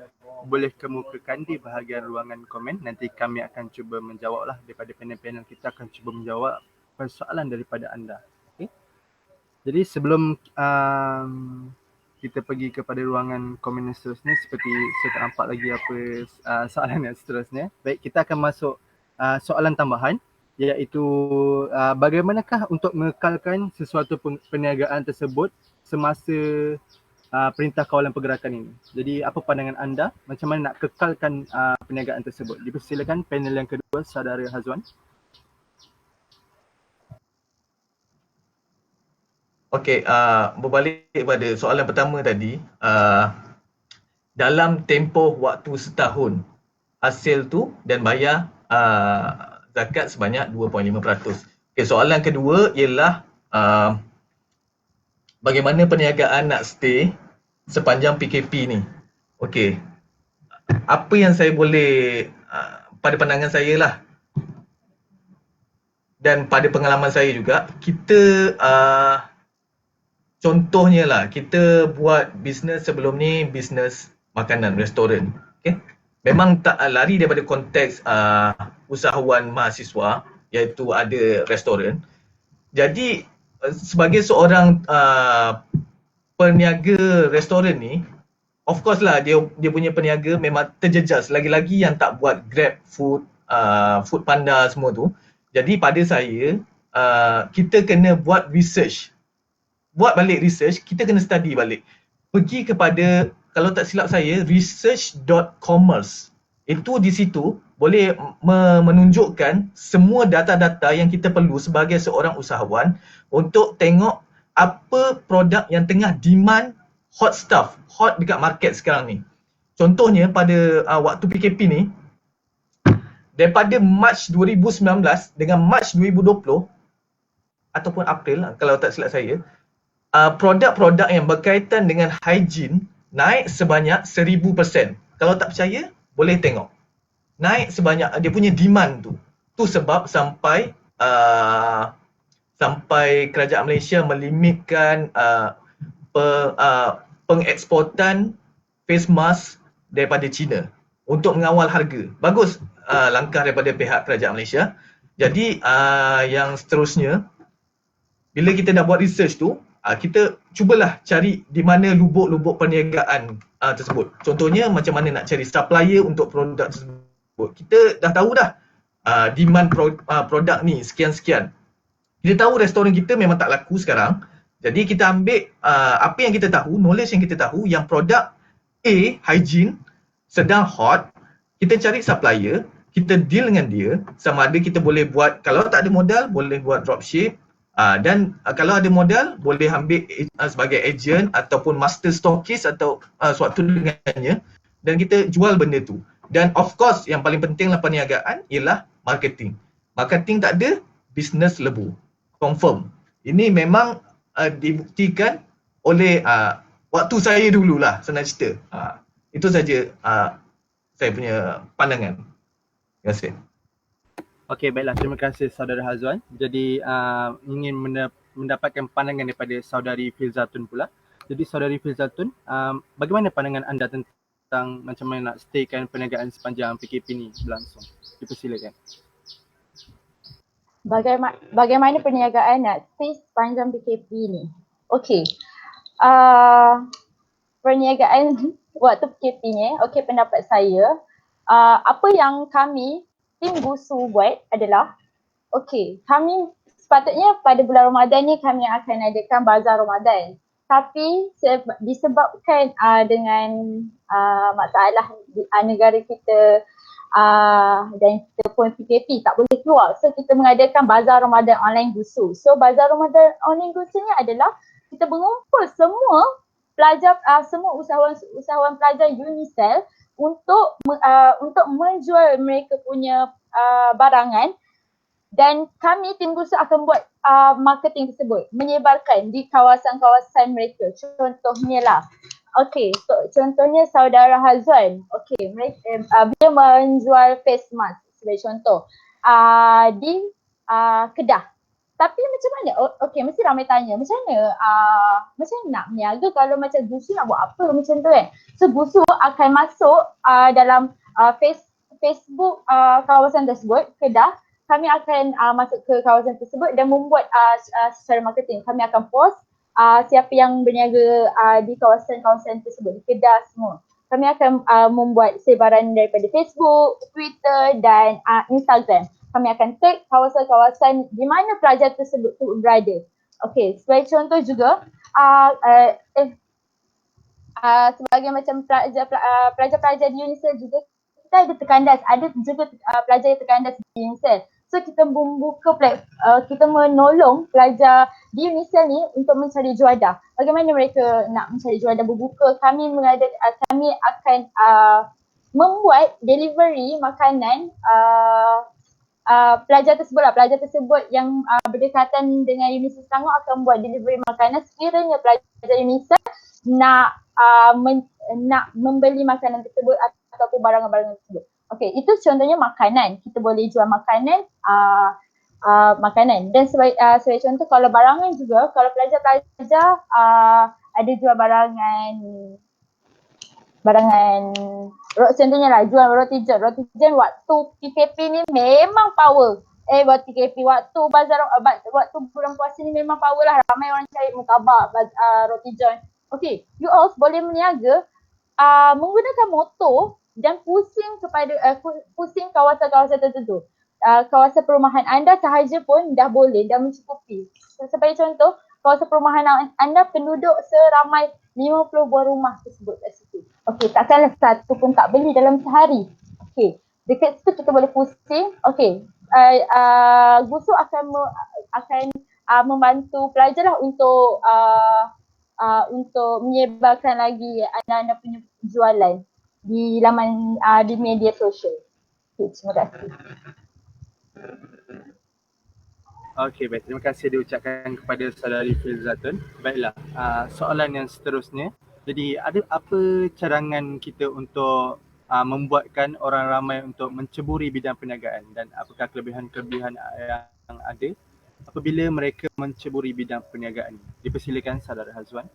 A: boleh kemukakan di bahagian ruangan komen. Nanti kami akan cuba menjawablah, daripada panel-panel kita akan cuba menjawab persoalan daripada anda. Okay? Jadi sebelum kita pergi kepada ruangan komen yang seterusnya, seperti saya tak nampak lagi apa soalan yang seterusnya. Baik, kita akan masuk soalan tambahan, iaitu bagaimanakah untuk mengekalkan sesuatu perniagaan tersebut semasa perintah kawalan pergerakan ini. Jadi apa pandangan anda macam mana nak kekalkan perniagaan tersebut? Dipersilakan panel yang kedua, saudara Hazwan.
C: Okey, berbalik pada soalan pertama tadi, dalam tempoh waktu setahun hasil tu dan bayar zakat sebanyak 2.5%. Okey, soalan kedua ialah bagaimana perniagaan nak stay sepanjang PKP ni. Okey, apa yang saya boleh, pada pandangan saya lah dan pada pengalaman saya juga, kita contohnya lah, kita buat bisnes sebelum ni, bisnes makanan, restoran. Okay? Memang tak lari daripada konteks usahawan mahasiswa, iaitu ada restoran. Jadi sebagai seorang peniaga restoran ni, of course lah dia punya peniaga memang terjejas, lagi-lagi yang tak buat Grab Food, Food Panda semua tu. Jadi pada saya, kita kena buat research. Buat balik research, kita kena study balik. Pergi kepada, kalau tak silap saya, research.commerce. Itu di situ boleh menunjukkan semua data-data yang kita perlu sebagai seorang usahawan untuk tengok apa produk yang tengah demand, hot stuff, hot dekat market sekarang ni. Contohnya pada waktu PKP ni, daripada Mac 2019 dengan Mac 2020 ataupun April kalau tak silap saya, produk-produk yang berkaitan dengan hygiene naik sebanyak 1000%. Kalau tak percaya, boleh tengok. Naik sebanyak, dia punya demand tu. Tu sebab sampai kerajaan Malaysia melimitkan pengeksportan face mask daripada China untuk mengawal harga. Bagus langkah daripada pihak kerajaan Malaysia. Jadi yang seterusnya, bila kita dah buat research tu, kita cubalah cari di mana lubuk-lubuk perniagaan tersebut. Contohnya macam mana nak cari supplier untuk produk tersebut. Kita dah tahu dah demand produk ni sekian-sekian. Kita tahu restoran kita memang tak laku sekarang. Jadi kita ambil apa yang kita tahu, knowledge yang kita tahu, yang produk A, hygiene, sedang hot, kita cari supplier, kita deal dengan dia, sama ada kita boleh buat, kalau tak ada modal, boleh buat dropship. Dan kalau ada modal, boleh ambil sebagai agent ataupun master stockist atau suatu dengannya, dan kita jual benda tu. Dan of course yang paling penting dalam perniagaan ialah marketing. Marketing tak ada, business lebu. Confirm. Ini memang dibuktikan oleh waktu saya dululah, senang cerita. Itu saja saya punya pandangan. Terima kasih.
A: Okey, baiklah. Terima kasih saudara Hazwan. Jadi ingin mendapatkan pandangan daripada saudari Filzatun pula. Jadi saudari Filzatun, bagaimana pandangan anda tentang macam mana nak staykan perniagaan sepanjang PKP ni berlangsung? Dipersilakan.
B: Bagaimana perniagaan nak stay sepanjang PKP ni? Okey. Perniagaan waktu PKP ni, okey, pendapat saya, apa yang kami tim Gusu buat adalah, okey, kami sepatutnya pada bulan Ramadan ni kami akan adakan bazar Ramadan. Tapi disebabkan dengan masalah negara kita dan kita pun PKP tak boleh keluar. So kita mengadakan bazar Ramadan online Gusu. So bazar Ramadan online Gusu ni adalah kita mengumpul semua pelajar, semua usahawan pelajar Unicell untuk menjual mereka punya barangan, dan kami tim Gusu akan buat marketing tersebut, menyebarkan di kawasan-kawasan mereka. Contohnya lah, okey, contohnya saudara Hazwan, okey, dia menjual face mask sebagai contoh di Kedah. Tapi macam mana? Okey, mesti ramai tanya, macam mana nak berniaga kalau macam Gusu nak buat apa macam tu kan? So Gusu akan masuk dalam Facebook kawasan tersebut, Kedah, kami akan masuk ke kawasan tersebut dan membuat secara marketing. Kami akan post siapa yang berniaga di kawasan-kawasan tersebut, di Kedah semua. Kami akan membuat sebaran daripada Facebook, Twitter dan Instagram. Kami akan tag kawasan-kawasan di mana pelajar tersebut berada. Okey, sebagai contoh juga, sebagai macam pelajar-pelajar di UNICEF juga, kita ada terkandas, ada juga pelajar yang terkandas di UNICEF. So kita membuka kita menolong pelajar di UNICEF ni untuk mencari juadah. Bagaimana mereka nak mencari juadah berbuka? Kami akan membuat delivery makanan pelajar tersebut yang berdekatan dengan UNICEF Selangor akan buat delivery makanan sekiranya pelajar UNICEF nak membeli makanan tersebut ataupun barang-barang tersebut. Okey, itu contohnya makanan. Kita boleh jual makanan, makanan. Dan sebagai contoh, kalau barangan juga, kalau pelajar-pelajar ada jual barangan, contohnya lah jual roti john. Roti john waktu PKP ni memang power. Waktu PKP, waktu waktu bulan puasa ni memang power lah. Ramai orang cari murtabak, roti john. Okay, you all boleh berniaga menggunakan motor dan pusing kawasan-kawasan tertentu. Kawasan perumahan anda sahaja pun dah boleh, dah mencukupi. Sebagai contoh, kawasan perumahan anda penduduk seramai 50 buah rumah tersebut kat situ. Okey, takkanlah satu pun tak beli dalam sehari. Okey, dekat situ kita boleh pusing. Okey, Gusu akan membantu pelajar lah untuk menyebarkan lagi anak-anak punya jualan di laman di media sosial. Okay, terima kasih.
A: Okey, baik. Terima kasih diucapkan kepada saudari Filzatun. Baiklah, soalan yang seterusnya. Jadi, ada apa cadangan kita untuk membuatkan orang ramai untuk menceburi bidang perniagaan dan apakah kelebihan-kelebihan yang ada apabila mereka menceburi bidang perniagaan? Dipersilakan saudara Hazwan.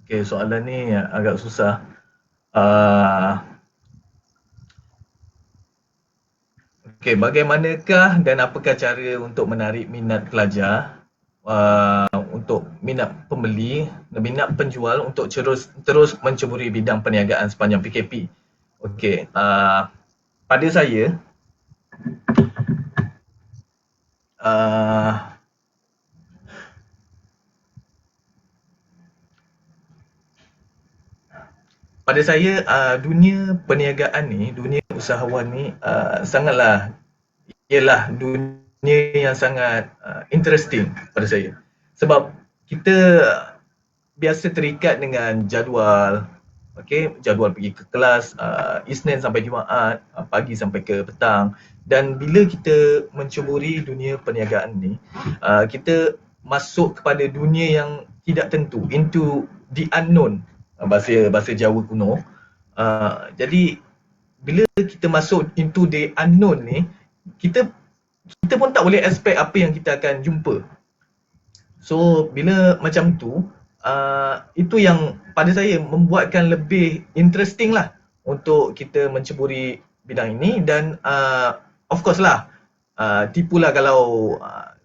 C: Okey, soalan ni agak susah. Okey, bagaimanakah dan apakah cara untuk menarik minat pelajar, untuk minat pembeli, minat penjual untuk terus menceburi bidang perniagaan sepanjang PKP? Okey, pada saya, dunia perniagaan ni, dunia usahawan ni sangatlah, ialah dunia yang sangat interesting pada saya. Sebab kita biasa terikat dengan jadual, jadual pergi ke kelas Isnin sampai Jumaat, pagi sampai ke petang. Dan bila kita menceburi dunia perniagaan ni, kita masuk kepada dunia yang tidak tentu, into the unknown, bahasa Jawa kuno. Jadi bila kita masuk into the unknown ni, kita pun tak boleh expect apa yang kita akan jumpa. So bila macam tu, itu yang pada saya membuatkan lebih interesting lah untuk kita menceburi bidang ini. Dan of course lah, tipulah kalau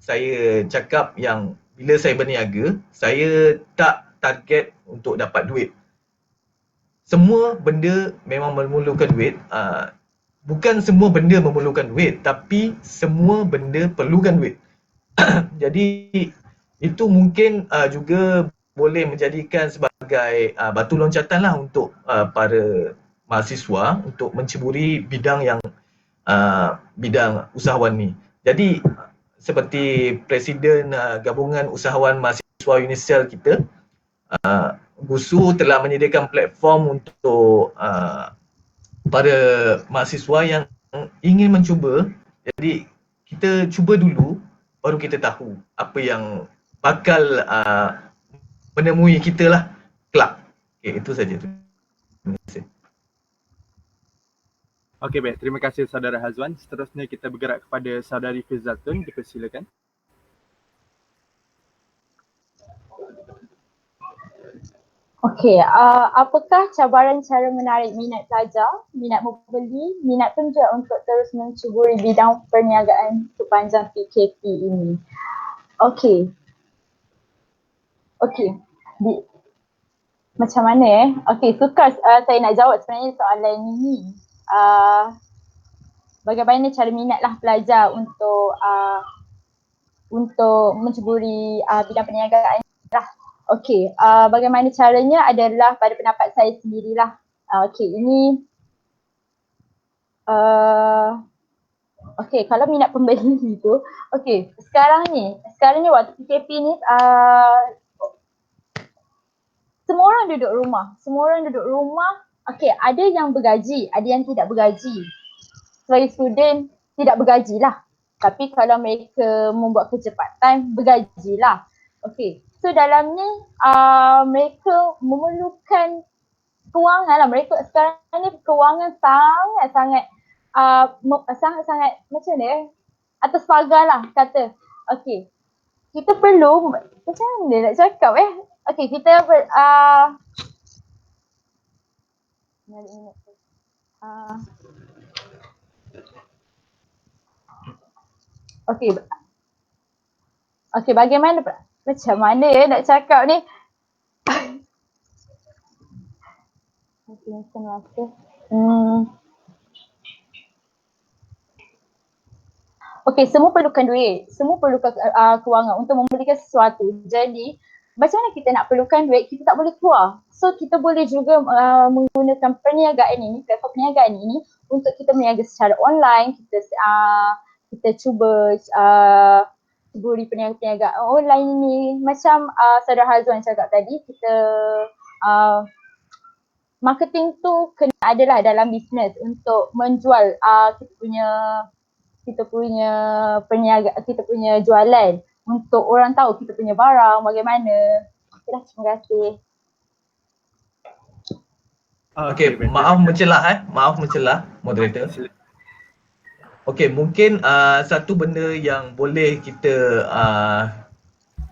C: saya cakap yang bila saya berniaga, saya tak target untuk dapat duit. Semua benda memang memerlukan duit. Bukan semua benda memerlukan duit, tapi semua benda perlukan duit. Jadi itu mungkin juga boleh menjadikan sebagai batu loncatan lah untuk para mahasiswa untuk menceburi bidang usahawan ni. Jadi seperti Presiden Gabungan Usahawan Mahasiswa UNICEF kita, Gusu telah menyediakan platform untuk para mahasiswa yang ingin mencuba. Jadi kita cuba dulu, baru kita tahu apa yang bakal menemui kita lah kelak. Okay, itu saja. Terima kasih.
A: Okey, baik. Terima kasih saudara Hazwan. Seterusnya kita bergerak kepada saudari Filzatun. Dipersilakan.
B: Okey, apakah cabaran cara menarik minat pelajar, minat membeli, minat penjual untuk terus mencuburi bidang perniagaan sepanjang PKP ini? Okey, okey. Macam mana Okey, sukar saya nak jawab sebenarnya soalan ini. Bagaimana cara minatlah pelajar untuk mencuburi bidang perniagaan lah. Okey, bagaimana caranya adalah pada pendapat saya sendirilah. Okey, ini okey, kalau minat pembeli tu, okey, sekarang ni waktu PKP ni semua orang duduk rumah. Okey, ada yang bergaji, ada yang tidak bergaji. Sebagai student tidak bergaji lah. Tapi kalau mereka membuat kerja part time, bergaji lah. Okey, so dalam ni mereka memerlukan kewangan lah. Mereka sekarang ni kewangan sangat-sangat macam ni atas pagar lah kata. Okey, kita perlu, macam mana nak cakap okey, kita okey, bagaimana macam mana nak cakap ni? Okey, semua perlukan duit, semua perlukan kewangan untuk membelikan sesuatu. Jadi macam mana kita nak perlukan duit, kita tak boleh keluar. So kita boleh juga menggunakan perniagaan ini, platform perniagaan ini untuk kita berniaga secara online. Kita cuba cuburi perniagaan online ini. Macam Saudara Hazwan cakap tadi, kita marketing tu kena adalah dalam bisnes untuk menjual kita punya jualan untuk orang tahu kita punya barang bagaimana. Okeylah, terima kasih.
C: Okey, maaf mencelah moderator. Okey, mungkin satu benda yang boleh kita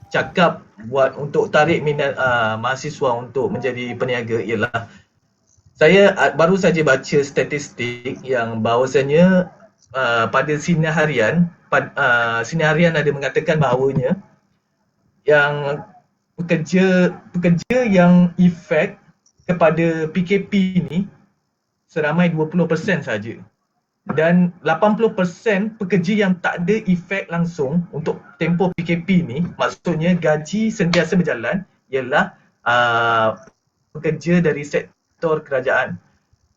C: cakap buat untuk tarik minat mahasiswa untuk menjadi peniaga ialah saya baru saja baca statistik yang bahawasanya pada Sinar Harian ada mengatakan bahawanya yang pekerja yang efek kepada PKP ni seramai 20% saja. Dan 80% pekerja yang tak ada efek langsung untuk tempoh PKP ni, maksudnya gaji sentiasa berjalan, ialah pekerja dari sektor kerajaan.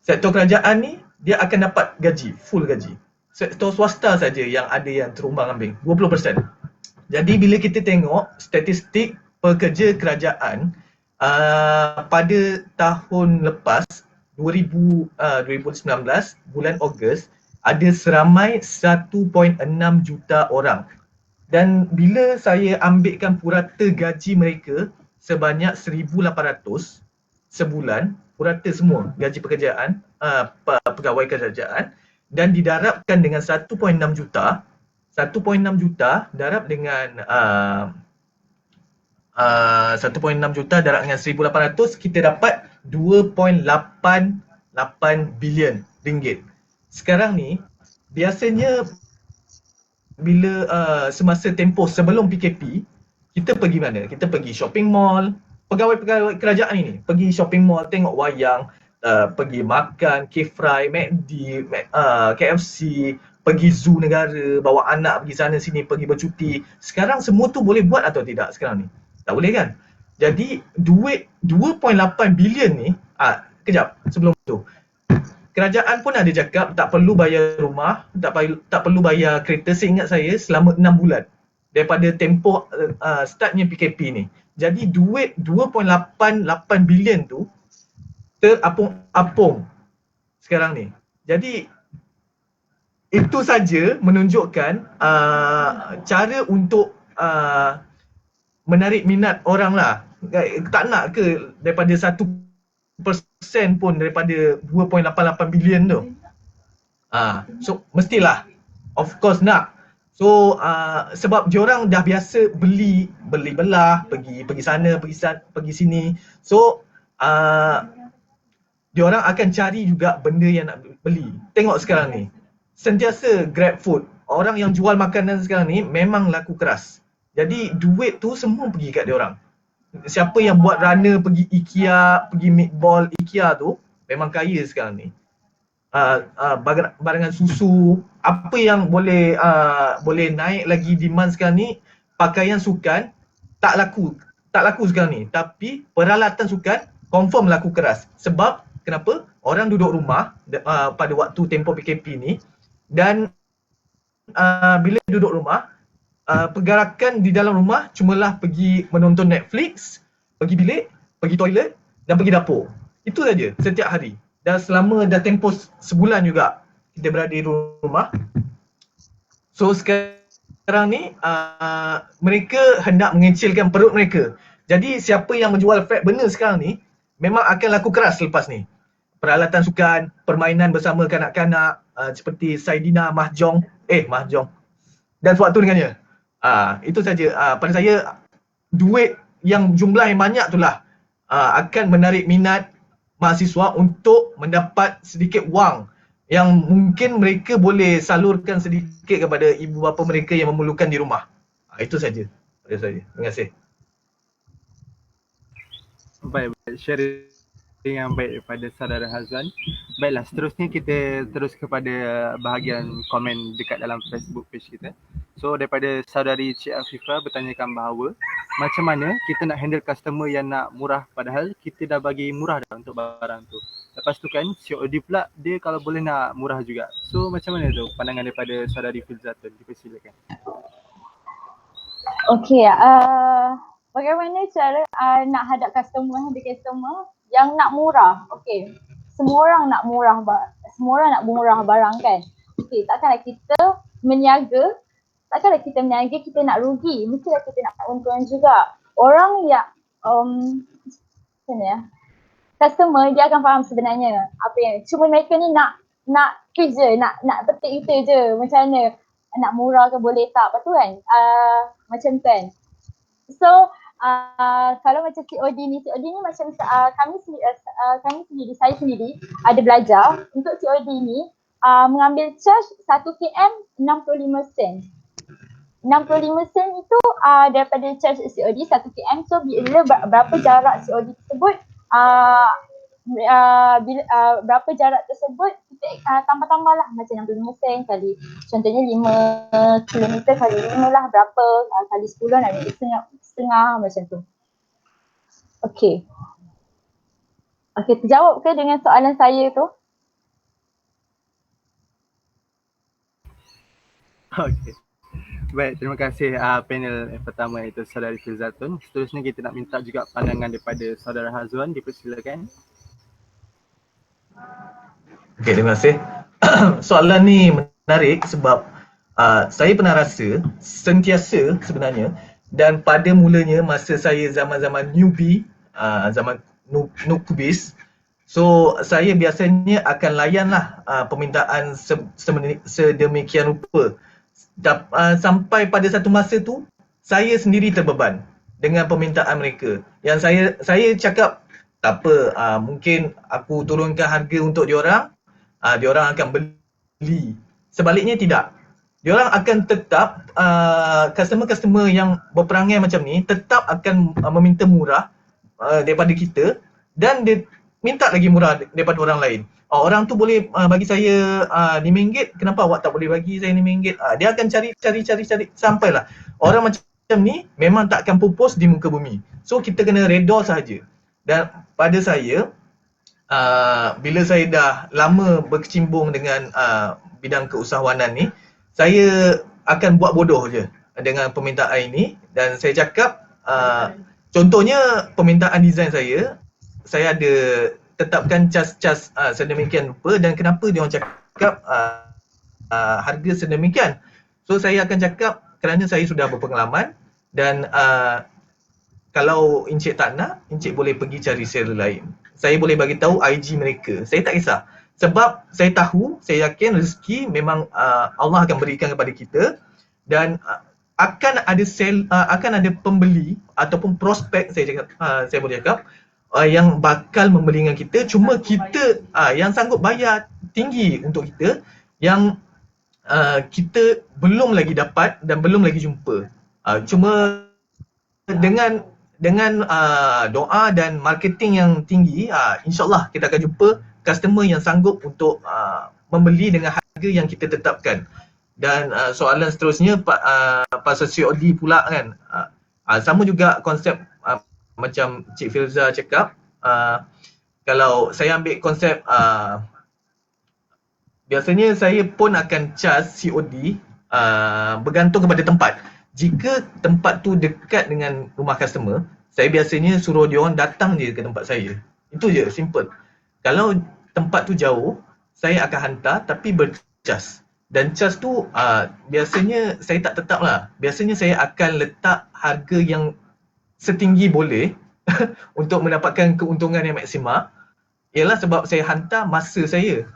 C: Sektor kerajaan ni dia akan dapat gaji, full gaji. Sektor swasta saja yang ada yang terumbang ambing, 20%. Jadi bila kita tengok statistik pekerja kerajaan pada tahun lepas 2019 bulan Ogos ada seramai 1.6 juta orang. Dan bila saya ambilkan purata gaji mereka sebanyak 1,800 sebulan, purata semua gaji pekerjaan pegawai kerajaan, dan didarabkan dengan 1.6 juta, 1.6 juta darab dengan 1.6 juta darab dengan 1,800, kita dapat 2.88 bilion ringgit. Sekarang ni biasanya bila semasa tempoh sebelum PKP, kita pergi mana? Kita pergi shopping mall. Pegawai-pegawai kerajaan ini pergi shopping mall, tengok wayang, pergi makan K-Fry, McD, KFC, pergi zoo negara, bawa anak pergi sana sini, pergi bercuti. Sekarang semua tu boleh buat atau tidak sekarang ni? Tak boleh kan? Jadi duit 2.8 bilion ni, kejap sebelum tu, kerajaan pun ada cakap tak perlu bayar rumah, tak perlu bayar kereta, seingat saya, selama 6 bulan daripada tempoh startnya PKP ni. Jadi duit 2.88 bilion tu terapung-apung sekarang ni. Jadi itu saja menunjukkan cara untuk menarik minat orang lah. Tak nak ke daripada 1% pun daripada 2.88 bilion tu. So mestilah, of course nak. So sebab diorang dah biasa beli belah, pergi sana, pergi sini. So diorang akan cari juga benda yang nak beli. Tengok sekarang ni, sentiasa grab food. Orang yang jual makanan sekarang ni memang laku keras. Jadi duit tu semua pergi kat diorang. Siapa yang buat runner pergi IKEA, pergi meatball IKEA tu memang kaya sekarang ni. Barangan susu, apa yang boleh naik lagi demand sekarang ni, pakaian sukan tak laku sekarang ni. Tapi peralatan sukan confirm laku keras. Sebab kenapa? Orang duduk rumah pada waktu tempoh PKP ni, dan bila duduk rumah, pergerakan di dalam rumah cumalah pergi menonton Netflix, pergi bilik, pergi toilet dan pergi dapur. Itu saja setiap hari. Dan selama dah tempoh sebulan juga kita berada di rumah. So sekarang ni mereka hendak mengecilkan perut mereka. Jadi siapa yang menjual fat benda sekarang ni memang akan laku keras selepas ni. Peralatan sukan, permainan bersama kanak-kanak seperti Saidina, Mahjong dan sewaktu dengannya. Itu saja. Pada saya, duit yang jumlah yang banyak itulah akan menarik minat mahasiswa untuk mendapat sedikit wang yang mungkin mereka boleh salurkan sedikit kepada ibu bapa mereka yang memerlukan di rumah. Itu saja pada saya. Terima kasih.
A: Baik, sharing yang baik daripada saudara Hazwan. Baiklah, seterusnya kita terus kepada bahagian komen dekat dalam Facebook page kita. So daripada saudari Cik Afifah bertanyakan bahawa macam mana kita nak handle customer yang nak murah padahal kita dah bagi murah dah untuk barang tu. Lepas tu kan COD pula dia kalau boleh nak murah juga. So macam mana tu pandangan daripada saudari Filzatun? Dipersilakan.
B: Okay, bagaimana cara nak hadap customer yang nak murah? Okay, semua orang nak murah barang kan. Okay, takkanlah kita meniaga, kita nak rugi, mestilah kita nak untung juga. Orang yang macam ni ya, customer dia akan faham sebenarnya apa yang, cuma mereka ni nak twist je, nak petik kita je macam mana nak murah ke boleh tak, lepas tu kan macam tu kan. So kalau macam COD ni macam kami sendiri, saya sendiri ada belajar untuk COD ni mengambil charge 1 km 65 sen. 65 sen itu daripada charge COD 1 km. So bila berapa jarak COD tersebut, berapa jarak tersebut kita tambah-tambah lah macam 65 sen kali, contohnya 5 km kali 5 lah berapa, kali 10 nak jadi setengah macam tu. Okay, terjawab ke dengan soalan saya tu?
A: Okay. Baik, terima kasih panel yang pertama iaitu saudari Filzatun. Seterusnya kita nak minta juga pandangan daripada saudara Hazwan. Dipersilakan.
C: Okay, terima kasih. Soalan ni menarik sebab saya pernah rasa sentiasa sebenarnya, dan pada mulanya masa saya zaman-zaman newbie, zaman noobis, so saya biasanya akan layanlah permintaan sedemikian rupa. Sampai pada satu masa tu saya sendiri terbeban dengan permintaan mereka. Yang saya cakap tak apa, mungkin aku turunkan harga untuk diorang, diorang akan beli. Sebaliknya tidak. Diorang akan tetap, customer-customer yang berperangai macam ni tetap akan meminta murah daripada kita, dan dia minta lagi murah daripada orang lain. Orang tu boleh bagi saya RM5, kenapa awak tak boleh bagi saya RM5? Dia akan cari sampailah. Orang macam ni memang tak akan pupus di muka bumi. So kita kena reda sahaja. Dan pada saya, bila saya dah lama berkecimpung dengan bidang keusahawanan ni, saya akan buat bodoh je dengan permintaan ini. Dan saya cakap, contohnya permintaan design saya ada tetapkan cas-cas sedemikian rupa, dan kenapa dia orang cakap harga sedemikian. So saya akan cakap kerana saya sudah berpengalaman, dan kalau Encik tak nak, Encik boleh pergi cari seller lain. Saya boleh bagi tahu IG mereka. Saya tak kisah. Sebab saya tahu, saya yakin rezeki memang Allah akan berikan kepada kita, dan akan ada pembeli ataupun prospek, saya boleh cakap, yang bakal membeli dengan kita, cuma kita yang sanggup bayar tinggi untuk kita, yang kita belum lagi dapat dan belum lagi jumpa. Cuma dengan doa dan marketing yang tinggi, insyaAllah kita akan jumpa customer yang sanggup untuk membeli dengan harga yang kita tetapkan. Dan soalan seterusnya pasal COD pula kan, sama juga konsep macam Cik Filza cakap. Kalau saya ambil konsep, biasanya saya pun akan charge COD bergantung kepada tempat. Jika tempat tu dekat dengan rumah customer, saya biasanya suruh dia orang datang je ke tempat saya. Itu je, simple. Kalau tempat tu jauh, saya akan hantar tapi bercas. Dan cas tu biasanya saya tak tetap lah. Biasanya saya akan letak harga yang setinggi boleh untuk mendapatkan keuntungan yang maksima. Ialah sebab saya hantar masa saya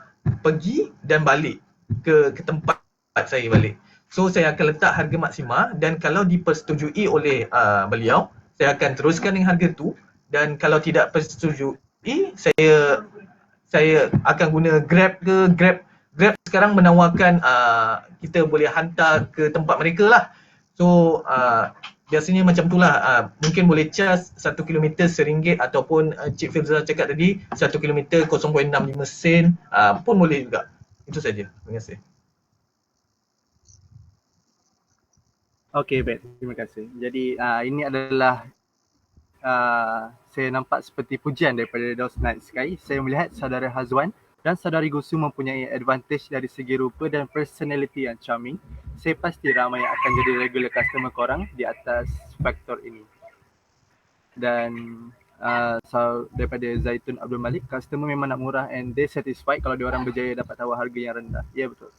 C: pergi dan balik ke tempat saya balik. So saya akan letak harga maksima, dan kalau dipersetujui oleh beliau, saya akan teruskan dengan harga tu. Dan kalau tidak persetujui, saya akan guna Grab ke. Grab sekarang menawarkan kita boleh hantar ke tempat mereka lah. So biasanya macam tu lah, mungkin boleh charge 1 km RM1 ataupun Cik Filza cakap tadi 1 km 0.65 sen pun boleh juga. Itu saja. Terima kasih.
A: Okey, baik. Terima kasih. Jadi ini adalah saya nampak seperti pujian daripada Those Night Sky. Saya melihat saudara Hazwan dan saudari Gusu mempunyai advantage dari segi rupa dan personality yang charming. Saya pasti ramai yang akan jadi regular customer korang di atas faktor ini. Dan daripada Zaitun Abdul Malik, customer memang nak murah and they satisfied kalau diorang berjaya dapat tawar harga yang rendah. Ya, betul.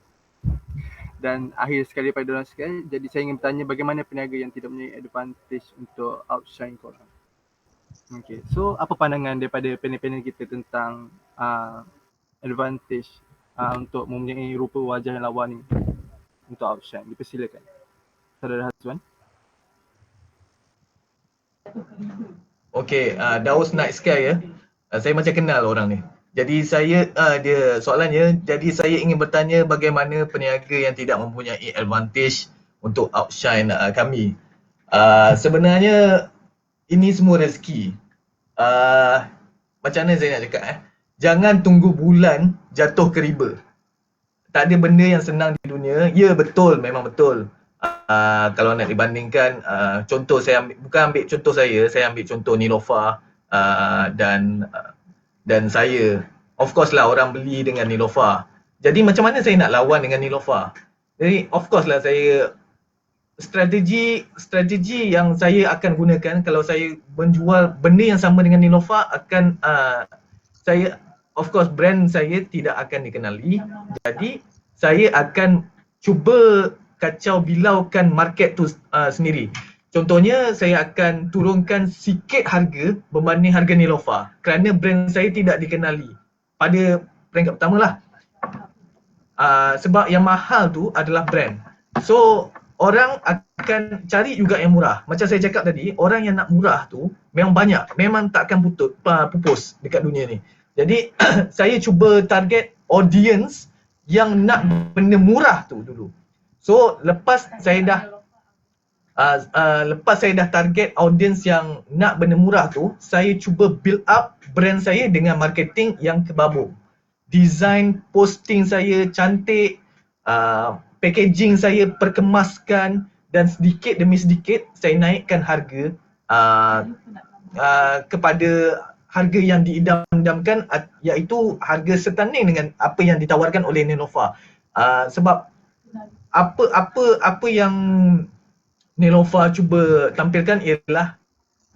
A: Dan akhir sekali pada diorang sekali, jadi saya ingin bertanya bagaimana peniaga yang tidak mempunyai advantage untuk outshine korang. Okay, so apa pandangan daripada panel-panel kita tentang advantage untuk mempunyai rupa wajah yang lawa ni untuk outshine? Dipersilakan. Saudara Hazwan.
C: Okay, Daus Night Sky ya. Saya macam kenal orang ni. Jadi dia soalannya, jadi saya ingin bertanya bagaimana peniaga yang tidak mempunyai advantage untuk outshine kami. Sebenarnya ini semua rezeki. Macam mana saya nak cakap jangan tunggu bulan jatuh ke riba. Tak ada benda yang senang di dunia. Ya, betul, memang betul. Kalau nak dibandingkan, contoh saya bukan ambil contoh saya ambil contoh Nilofa dan saya. Of course lah orang beli dengan Nilofa. Jadi macam mana saya nak lawan dengan Nilofa? Jadi of course lah saya strategi yang saya akan gunakan kalau saya menjual benda yang sama dengan Nilofa akan saya, of course brand saya tidak akan dikenali. Jadi saya akan cuba kacau bilaukan market tu sendiri. Contohnya saya akan turunkan sikit harga berbanding harga Nilofa kerana brand saya tidak dikenali pada peringkat pertama lah. Sebab yang mahal tu adalah brand. So orang akan cari juga yang murah. Macam saya cakap tadi, orang yang nak murah tu memang banyak. Memang tak akan pupus dekat dunia ni. Jadi saya cuba target audience yang nak benda murah tu dulu. So lepas saya dah target audience yang nak benda murah tu, saya cuba build up brand saya dengan marketing yang kebabuk. Design posting saya cantik, packaging saya perkemaskan, dan sedikit demi sedikit saya naikkan harga kepada harga yang diidam-idamkan, iaitu harga setanding dengan apa yang ditawarkan oleh Nilofa. Sebab apa yang Nilofa cuba tampilkan ialah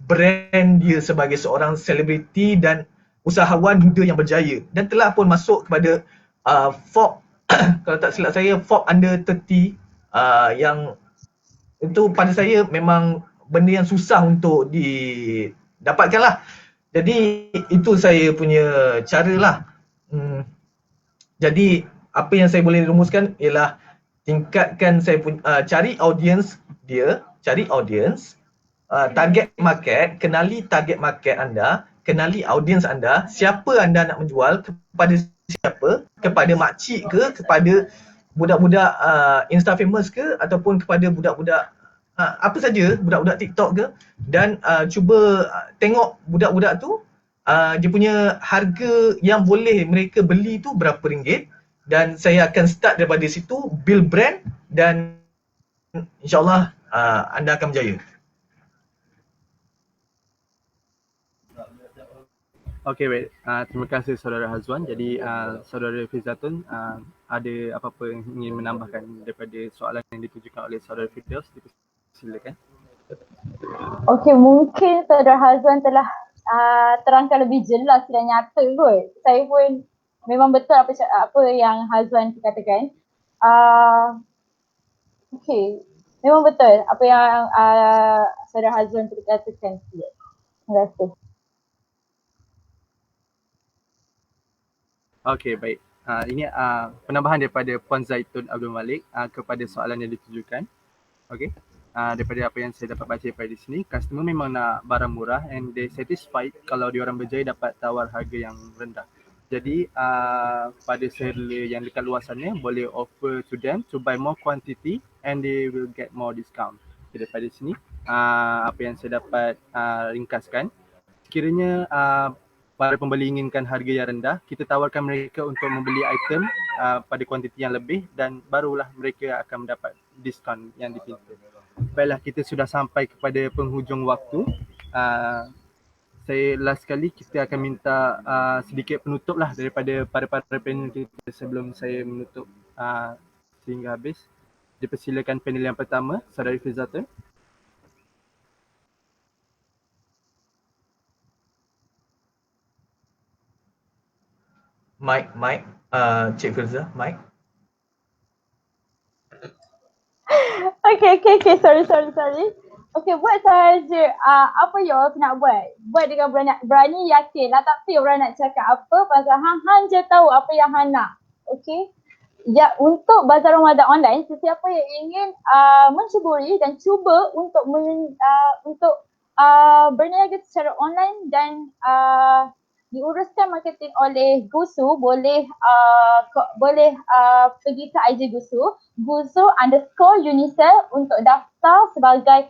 C: brand dia sebagai seorang selebriti dan usahawan muda yang berjaya, dan telah pun masuk kepada Forbes kalau tak silap saya Forbes under 30, yang itu pada saya memang benda yang susah untuk didapatkan lah. Jadi itu saya punya cara lah. Jadi apa yang saya boleh rumuskan ialah tingkatkan saya cari audience dia, target market, kenali target market anda, kenali audiens anda, siapa anda nak menjual, kepada siapa, kepada makcik ke, kepada budak-budak Insta famous ke, ataupun kepada budak-budak apa saja, budak-budak TikTok ke, dan cuba tengok budak-budak tu dia punya harga yang boleh mereka beli tu berapa ringgit, dan saya akan start daripada situ, build brand, dan insyaAllah anda akan berjaya.
A: Okey, baik. Terima kasih Saudara Hazwan. Jadi Saudara Fizzatun, ada apa-apa yang ingin menambahkan daripada soalan yang ditujukan oleh Saudara Firdaus? Silakan.
B: Okey, mungkin Saudara Hazwan telah terangkan lebih jelas dan nyata kot. Saya pun memang betul apa yang Hazwan katakan. Okey, memang betul apa yang Saudara Hazwan katakan. Terima kasih.
A: Okey, baik. Ini penambahan daripada Puan Zaitun Abdul Malik kepada soalan yang ditujukan. Okey. Daripada apa yang saya dapat baca daripada di sini, customer memang nak barang murah and they satisfied kalau diorang berjaya dapat tawar harga yang rendah. Jadi pada seller yang dekat luar sana boleh offer to them to buy more quantity and they will get more discount. Jadi daripada sini apa yang saya dapat ringkaskan, sekiranya para pembeli inginkan harga yang rendah, kita tawarkan mereka untuk membeli item pada kuantiti yang lebih dan barulah mereka akan mendapat diskaun yang dipinta. Baiklah, kita sudah sampai kepada penghujung waktu. Saya last sekali kita akan minta sedikit penutup lah daripada para panel kita sebelum saya menutup sehingga habis. Dipersilakan panel yang pertama, Saudari Fizzatun.
C: Mic, Cik Firza, mic.
B: Okay, sorry. Okay, buat saja apa you all nak buat. Buat dengan berani yakin lah, tak payah orang nak cakap apa pasal hang je tahu apa yang hang nak. Okay. Ya, untuk Bazar Ramadan online, sesiapa yang ingin mencuburi dan cuba untuk berniaga secara online dan diuruskan marketing oleh Gusu, boleh pergi ke IG Gusu_Unicel untuk daftar sebagai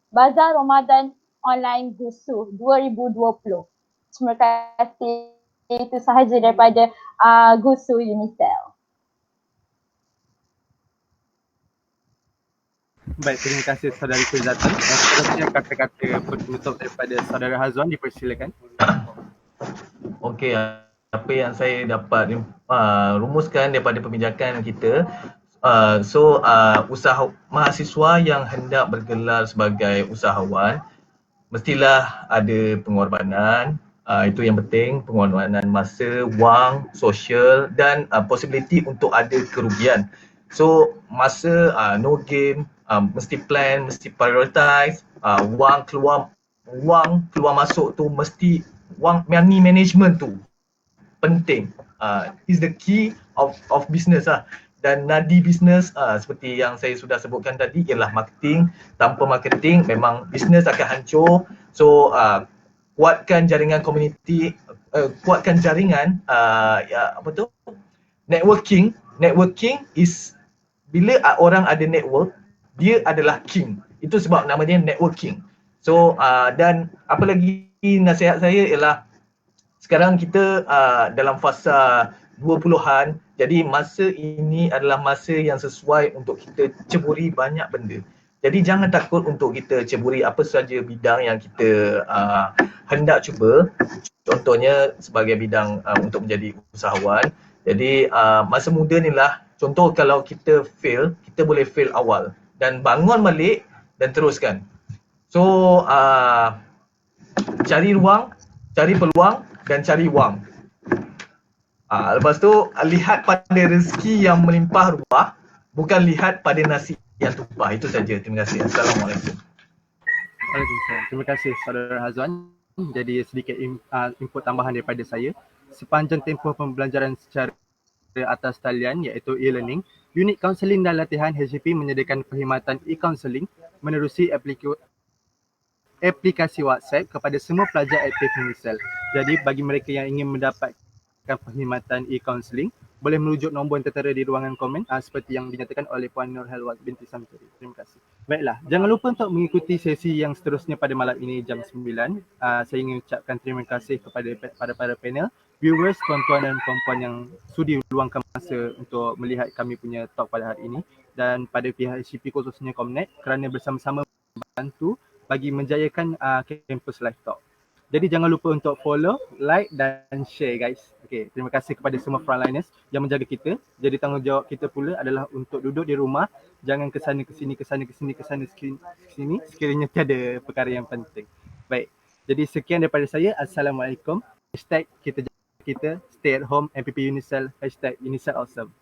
B: Bazar Ramadan Online Gusu 2020. Terima kasih. Itu sahaja daripada Gusu Unicel.
A: Baik, terima kasih Saudari Fizzatun. Seterusnya kata-kata penutup daripada Saudara Hazwan, dipersilakan.
C: Okey, apa yang saya dapat rumuskan daripada pembicaraan kita, usaha mahasiswa yang hendak bergelar sebagai usahawan mestilah ada pengorbanan, itu yang penting, pengorbanan masa, wang, sosial dan possibility untuk ada kerugian. So masa no gain, mesti plan, mesti prioritize, wang keluar masuk tu mesti, wang money management tu penting. Is the key of business lah. Dan nadi bisnes seperti yang saya sudah sebutkan tadi ialah marketing. Tanpa marketing memang bisnes akan hancur. So kuatkan jaringan community, kuatkan jaringan networking is, bila orang ada network, dia adalah king. Itu sebab namanya networking. So dan apa lagi nasihat saya ialah, sekarang kita dalam fasa 20-an, jadi masa ini adalah masa yang sesuai untuk kita ceburi banyak benda. Jadi jangan takut untuk kita ceburi apa saja bidang yang kita hendak cuba. Contohnya sebagai bidang untuk menjadi usahawan. Jadi masa muda ni lah, contoh kalau kita fail, kita boleh fail awal dan bangun balik dan teruskan. So cari ruang, cari peluang dan cari wang. Lepas tu lihat pada rezeki yang melimpah ruah, bukan lihat pada nasi yang tumpah. Itu saja. Terima kasih. Assalamualaikum.
A: Waalaikumsalam. Terima kasih Saudara Hazwan. Jadi sedikit input tambahan daripada saya. Sepanjang tempoh pembelajaran secara atas talian iaitu e-learning, unit kaunseling dan latihan HCP menyediakan perkhidmatan e-counselling menerusi aplikasi WhatsApp kepada semua pelajar aktif UNICEF. Jadi bagi mereka yang ingin mendapatkan perkhidmatan e-counselling, boleh merujuk nombor yang tertera di ruangan komen seperti yang dinyatakan oleh Puan Nur Helwat binti Samsuri. Terima kasih. Baiklah, jangan lupa untuk mengikuti sesi yang seterusnya pada malam ini jam 9. Saya ingin ucapkan terima kasih kepada para panel, viewers, tuan-tuan dan puan-puan yang sudi luangkan masa untuk melihat kami punya talk pada hari ini, dan pada pihak HCP khususnya Comnet kerana bersama-sama membantu bagi menjayakan Campus Live Talk. Jadi jangan lupa untuk follow, like dan share guys. Okay, terima kasih kepada semua frontliners yang menjaga kita. Jadi tanggungjawab kita pula adalah untuk duduk di rumah, jangan kesana kesini sekiranya tiada perkara yang penting. Baik, jadi sekian daripada saya. Assalamualaikum. Hashtag kita stay at home, MPP UNICEF, hashtag UNICEF awesome.